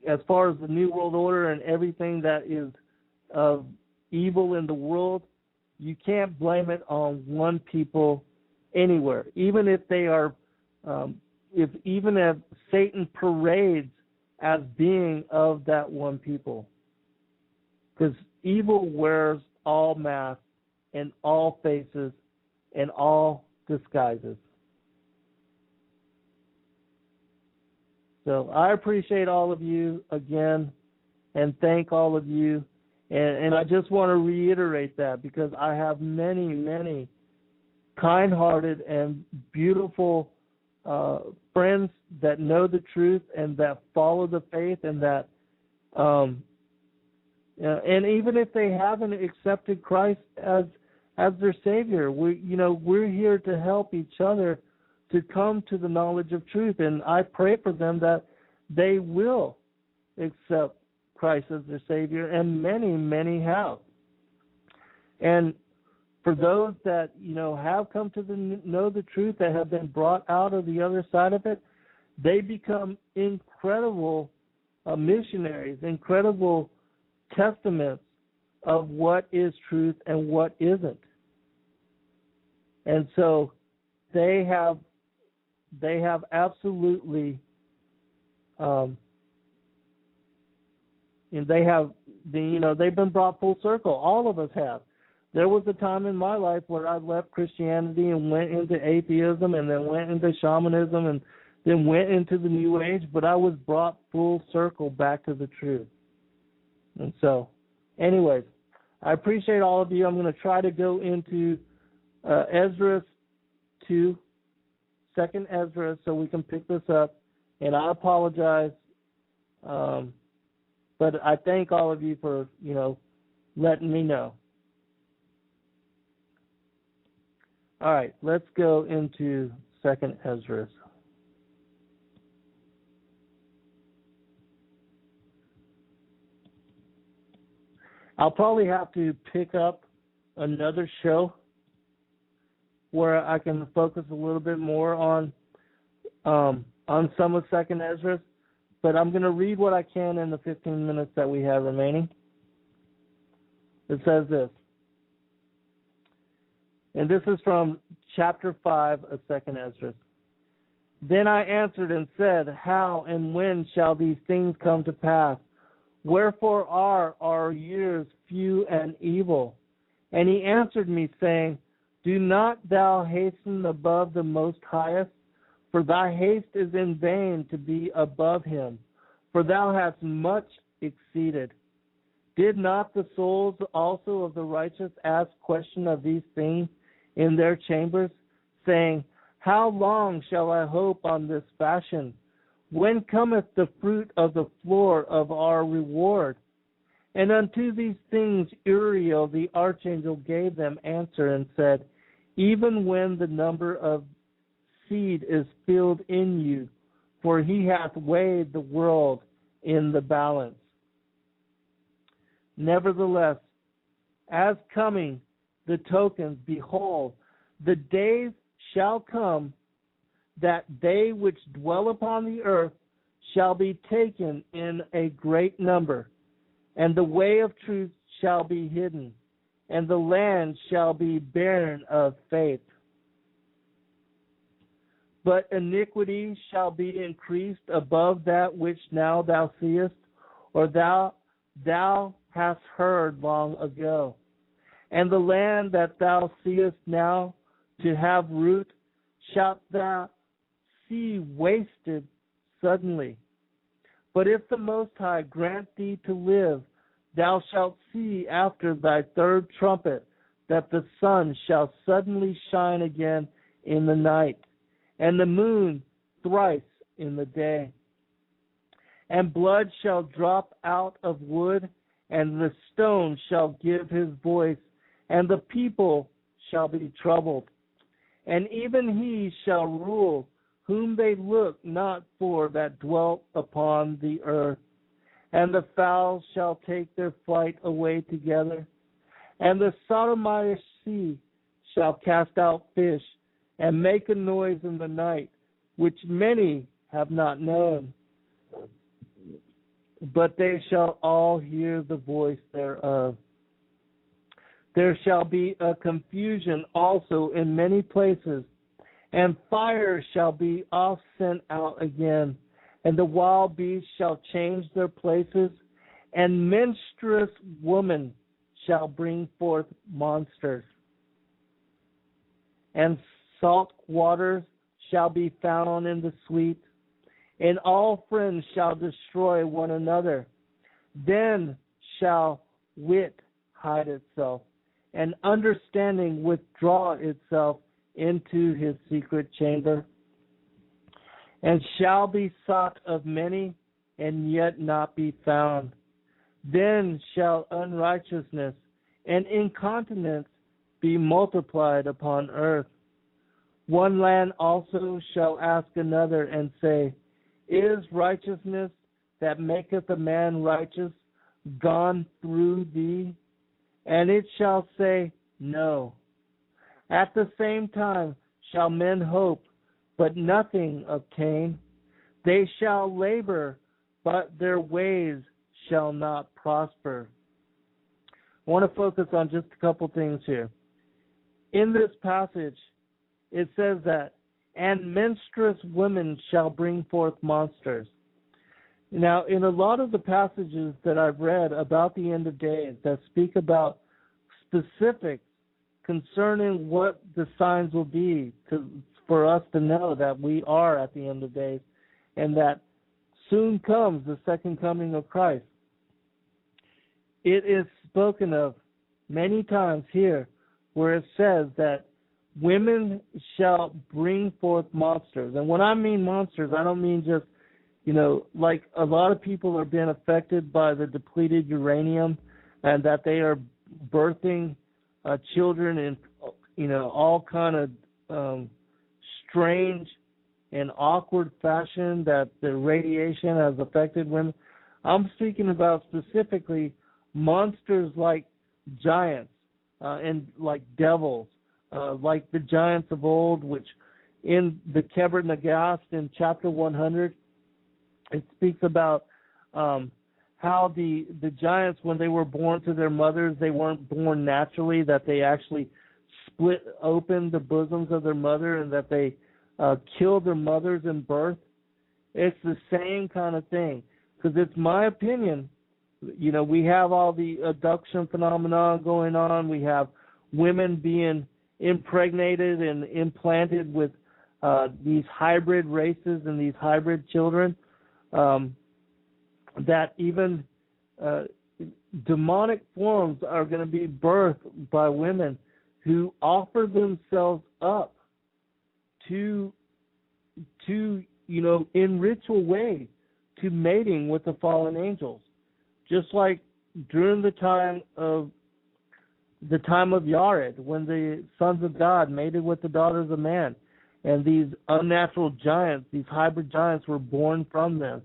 as far as the New World Order and everything that is of evil in the world, you can't blame it on one people anywhere. Even if they are, if Satan parades as being of that one people, because evil wears all masks and all faces and all disguises. So I appreciate all of you again and thank all of you. And I just want to reiterate that, because I have many, many kind-hearted and beautiful friends that know the truth and that follow the faith, and that and even if they haven't accepted Christ as their Savior, we're here to help each other to come to the knowledge of truth. And I pray for them that they will accept Christ as their Savior, and many, many have. And for those that, have come to know the truth, that have been brought out of the other side of it, they become incredible missionaries, incredible testaments of what is truth and what isn't. And so they have absolutely and they've been brought full circle. All of us have. There was a time in my life where I left Christianity and went into atheism, and then went into shamanism, and then went into the New Age, but I was brought full circle back to the truth. And so, anyways, I appreciate all of you. I'm going to try to go into Ezra 2, 2nd Ezra, so we can pick this up. And I apologize, but I thank all of you for, letting me know. All right, let's go into 2nd Ezra. I'll probably have to pick up another show where I can focus a little bit more on some of Second Ezra, but I'm going to read what I can in the 15 minutes that we have remaining. It says this, and this is from chapter 5 of Second Ezra. Then I answered and said, how and when shall these things come to pass? Wherefore are our years few and evil? And he answered me, saying, do not thou hasten above the Most Highest, for thy haste is in vain to be above him, for thou hast much exceeded. Did not the souls also of the righteous ask question of these things in their chambers, saying, how long shall I hope on this fashion? When cometh the fruit of the floor of our reward? And unto these things Uriel the archangel gave them answer and said, even when the number of seed is filled in you, for he hath weighed the world in the balance. Nevertheless, as coming the tokens, behold, the days shall come that they which dwell upon the earth shall be taken in a great number, and the way of truth shall be hidden, and the land shall be barren of faith. But iniquity shall be increased above that which now thou seest, or thou hast heard long ago. And the land that thou seest now to have root, shalt thou see wasted suddenly. But if the Most High grant thee to live, thou shalt see after thy third trumpet that the sun shall suddenly shine again in the night, and the moon thrice in the day. And blood shall drop out of wood, and the stone shall give his voice, and the people shall be troubled. And even he shall rule whom they look not for that dwelt upon the earth. And the fowls shall take their flight away together. And the Sodomite sea shall cast out fish, and make a noise in the night, which many have not known. But they shall all hear the voice thereof. There shall be a confusion also in many places, and fire shall be oft sent out again, and the wild beasts shall change their places, and menstruous women shall bring forth monsters. And salt waters shall be found in the sweet, and all friends shall destroy one another. Then shall wit hide itself, and understanding withdraw itself into his secret chamber, and shall be sought of many, and yet not be found. Then shall unrighteousness and incontinence be multiplied upon earth. One land also shall ask another, and say, is righteousness that maketh a man righteous gone through thee? And it shall say, no. At the same time shall men hope, but nothing obtain. They shall labor, but their ways shall not prosper. I want to focus on just a couple things here. In this passage, it says that, and menstruous women shall bring forth monsters. Now, in a lot of the passages that I've read about the end of days that speak about specifics concerning what the signs will be for us to know that we are at the end of days and that soon comes the second coming of Christ, it is spoken of many times here where it says that women shall bring forth monsters. And when I mean monsters, I don't mean just, like a lot of people are being affected by the depleted uranium and that they are birthing children in, all kind of strange and awkward fashion that the radiation has affected women. I'm speaking about specifically monsters like giants and like devils, like the giants of old, which in the Keber Nagast in chapter 100, it speaks about how the giants, when they were born to their mothers, they weren't born naturally, that they actually split open the bosoms of their mother and that they killed their mothers in birth. It's the same kind of thing. Because it's my opinion, we have all the abduction phenomenon going on. We have women being impregnated and implanted with these hybrid races and these hybrid children, that even demonic forms are going to be birthed by women who offer themselves up to in ritual ways to mating with the fallen angels, just like during the time of Yared, when the sons of God mated with the daughters of man, and these unnatural giants, these hybrid giants, were born from them.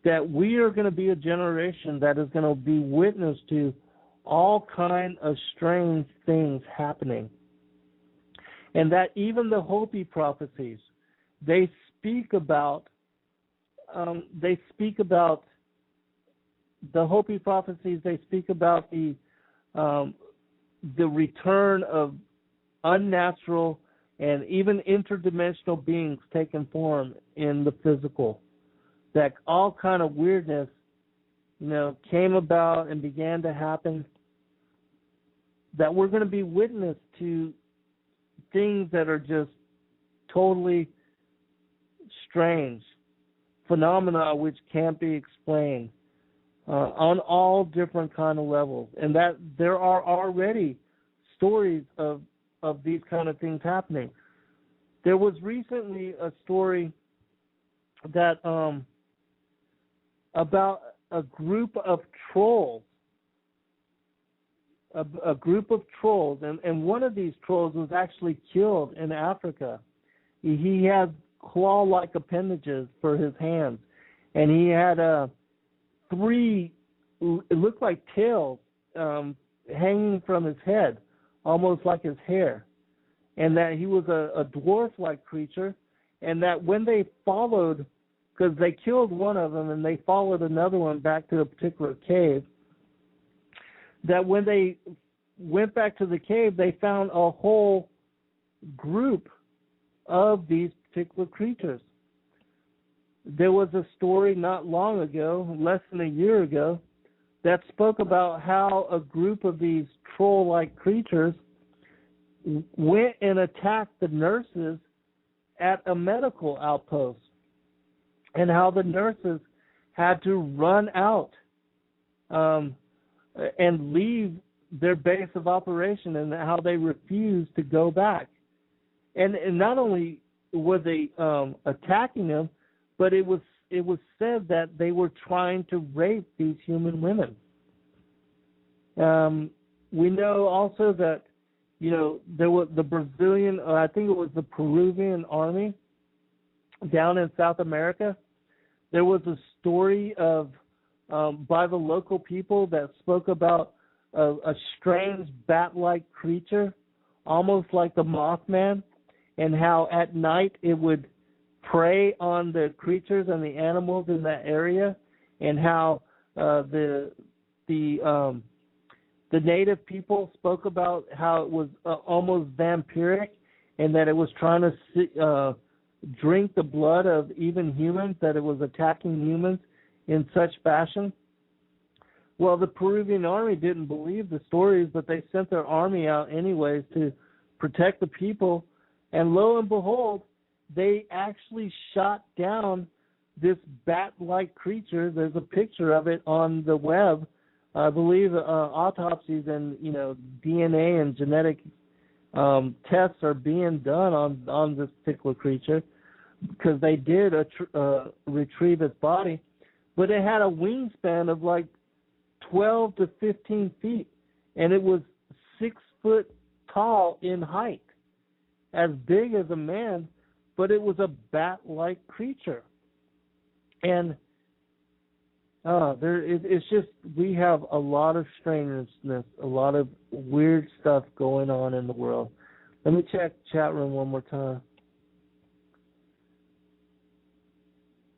That we are going to be a generation that is going to be witness to all kind of strange things happening, and that even the Hopi prophecies, they speak about the Hopi prophecies. They speak about the return of unnatural and even interdimensional beings taking form in the physical. That all kind of weirdness, came about and began to happen. That we're going to be witness to things that are just totally strange, phenomena which can't be explained on all different kind of levels, and that there are already stories of these kind of things happening. There was recently a story that about a group of trolls, and one of these trolls was actually killed in Africa. He had claw-like appendages for his hands, and he had three, it looked like tails hanging from his head, almost like his hair, and that he was a dwarf-like creature, and that when they followed, because they killed one of them and they followed another one back to a particular cave, that when they went back to the cave, they found a whole group of these particular creatures. There was a story not long ago, less than a year ago, that spoke about how a group of these troll-like creatures went and attacked the nurses at a medical outpost, and how the nurses had to run out and leave their base of operation, and how they refused to go back. And not only were they attacking them, but it was said that they were trying to rape these human women. We know also that there was the Brazilian, I think it was the Peruvian army down in South America. There was a story of by the local people that spoke about a strange bat-like creature, almost like the Mothman, and how at night it would prey on the creatures and the animals in that area, and how the native people spoke about how it was almost vampiric, and that it was trying to drink the blood of even humans, that it was attacking humans in such fashion. Well, the Peruvian army didn't believe the stories, but they sent their army out anyways to protect the people, and lo and behold, they actually shot down this bat-like creature. There's a picture of it on the web. I believe autopsies and DNA and genetic tests are being done on this particular creature, because they did retrieve its body, but it had a wingspan of like 12 to 15 feet, and it was 6 foot tall in height, as big as a man, but it was a bat-like creature. And It's just we have a lot of strangeness, a lot of weird stuff going on in the world. Let me check chat room one more time.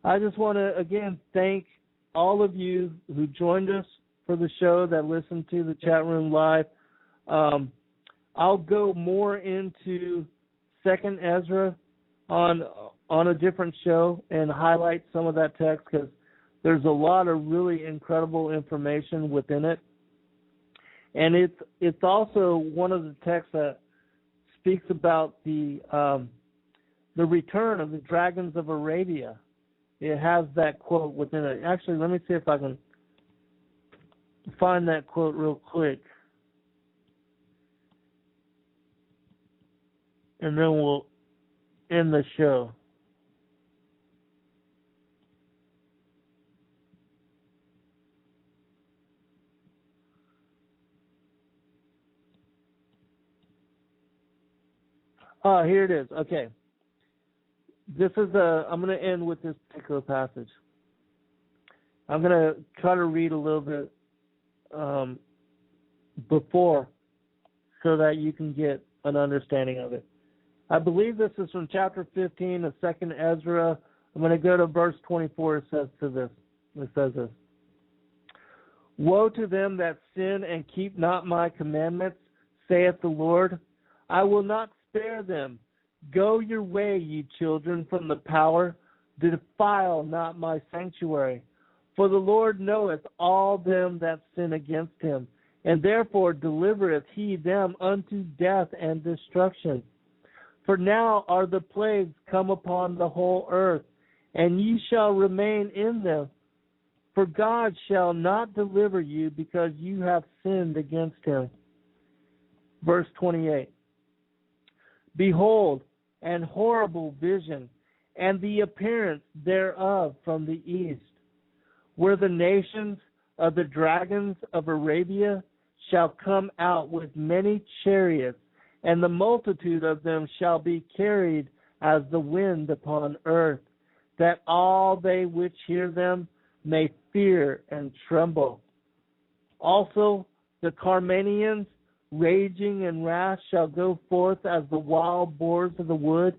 I just want to, again, thank all of you who joined us for the show, that listened to the chat room live. I'll go more into 2nd Ezra on a different show and highlight some of that text, because there's a lot of really incredible information within it. And it's also one of the texts that speaks about the return of the dragons of Arabia. It has that quote within it. Actually, let me see if I can find that quote real quick. And then we'll end the show. Here it is. Okay. I'm going to end with this particular passage. I'm going to try to read a little bit before so that you can get an understanding of it. I believe this is from chapter 15 of 2nd Ezra. I'm going to go to verse 24. It says this. Woe to them that sin and keep not my commandments, saith the Lord. I will not spare them. Go your way, ye children, from the power. Defile not my sanctuary. For the Lord knoweth all them that sin against him, and therefore delivereth he them unto death and destruction. For now are the plagues come upon the whole earth, and ye shall remain in them. For God shall not deliver you, because you have sinned against him. Verse 28. Behold, an horrible vision, and the appearance thereof from the east, where the nations of the dragons of Arabia shall come out with many chariots, and the multitude of them shall be carried as the wind upon earth, that all they which hear them may fear and tremble. Also the Carmanians, raging in wrath, shall go forth as the wild boars of the wood,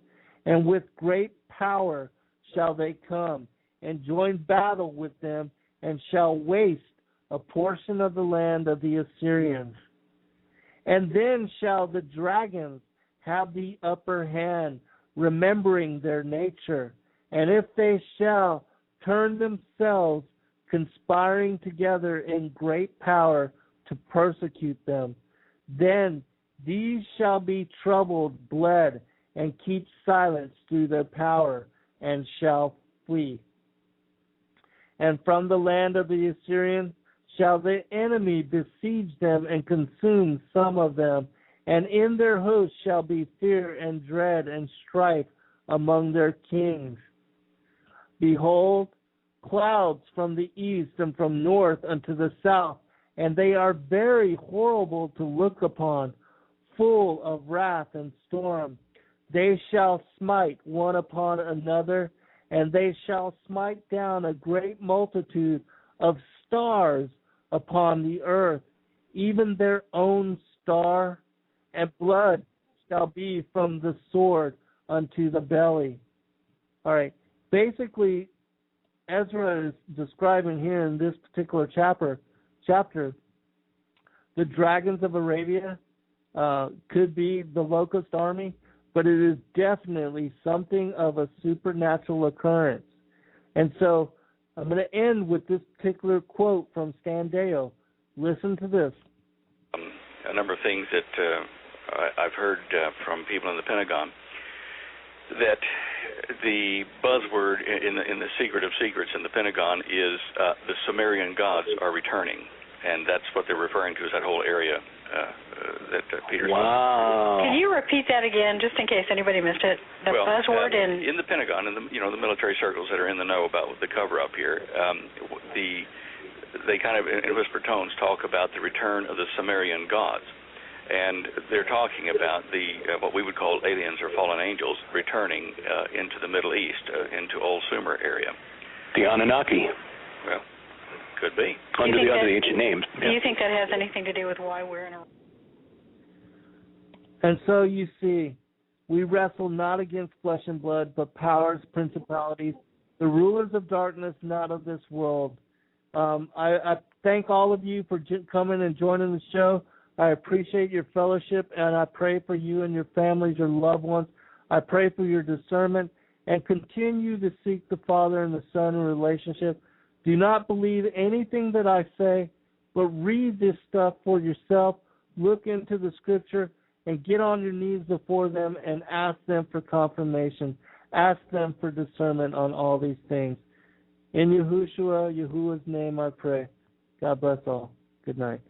and with great power shall they come, and join battle with them, and shall waste a portion of the land of the Assyrians. And then shall the dragons have the upper hand, remembering their nature, and if they shall turn themselves, conspiring together in great power to persecute them, then these shall be troubled, bled, and keep silence through their power, and shall flee. And from the land of the Assyrians shall the enemy besiege them and consume some of them, and in their host shall be fear and dread and strife among their kings. Behold, clouds from the east and from north unto the south, and they are very horrible to look upon, full of wrath and storm. They shall smite one upon another, and they shall smite down a great multitude of stars upon the earth, even their own star, and blood shall be from the sword unto the belly. All right. Basically, Ezra is describing here in this particular chapter, the dragons of Arabia could be the locust army, but it is definitely something of a supernatural occurrence. And so I'm going to end with this particular quote from Standeo. Listen to this. A number of things that I've heard from people in the Pentagon, that the buzzword in the secret of secrets in the Pentagon is the Sumerian gods are returning, and that's what they're referring to as that whole area that Peter's. Wow! Can you repeat that again, just in case anybody missed it? The buzzword in the Pentagon, in the the military circles that are in the know about the cover-up here, they kind of in whispered tones talk about the return of the Sumerian gods. And they're talking about the what we would call aliens or fallen angels returning into the Middle East, into Old Sumer area. The Anunnaki. Well, Could be. Under the ancient names. Do you think that has anything to do with why we're in a... And so you see, we wrestle not against flesh and blood, but powers, principalities, the rulers of darkness, not of this world. I thank all of you for coming and joining the show. I appreciate your fellowship, and I pray for you and your families, your loved ones. I pray for your discernment, and continue to seek the Father and the Son in relationship. Do not believe anything that I say, but read this stuff for yourself. Look into the Scripture and get on your knees before them and ask them for confirmation. Ask them for discernment on all these things. In Yahushua, Yahuwah's name I pray. God bless all. Good night.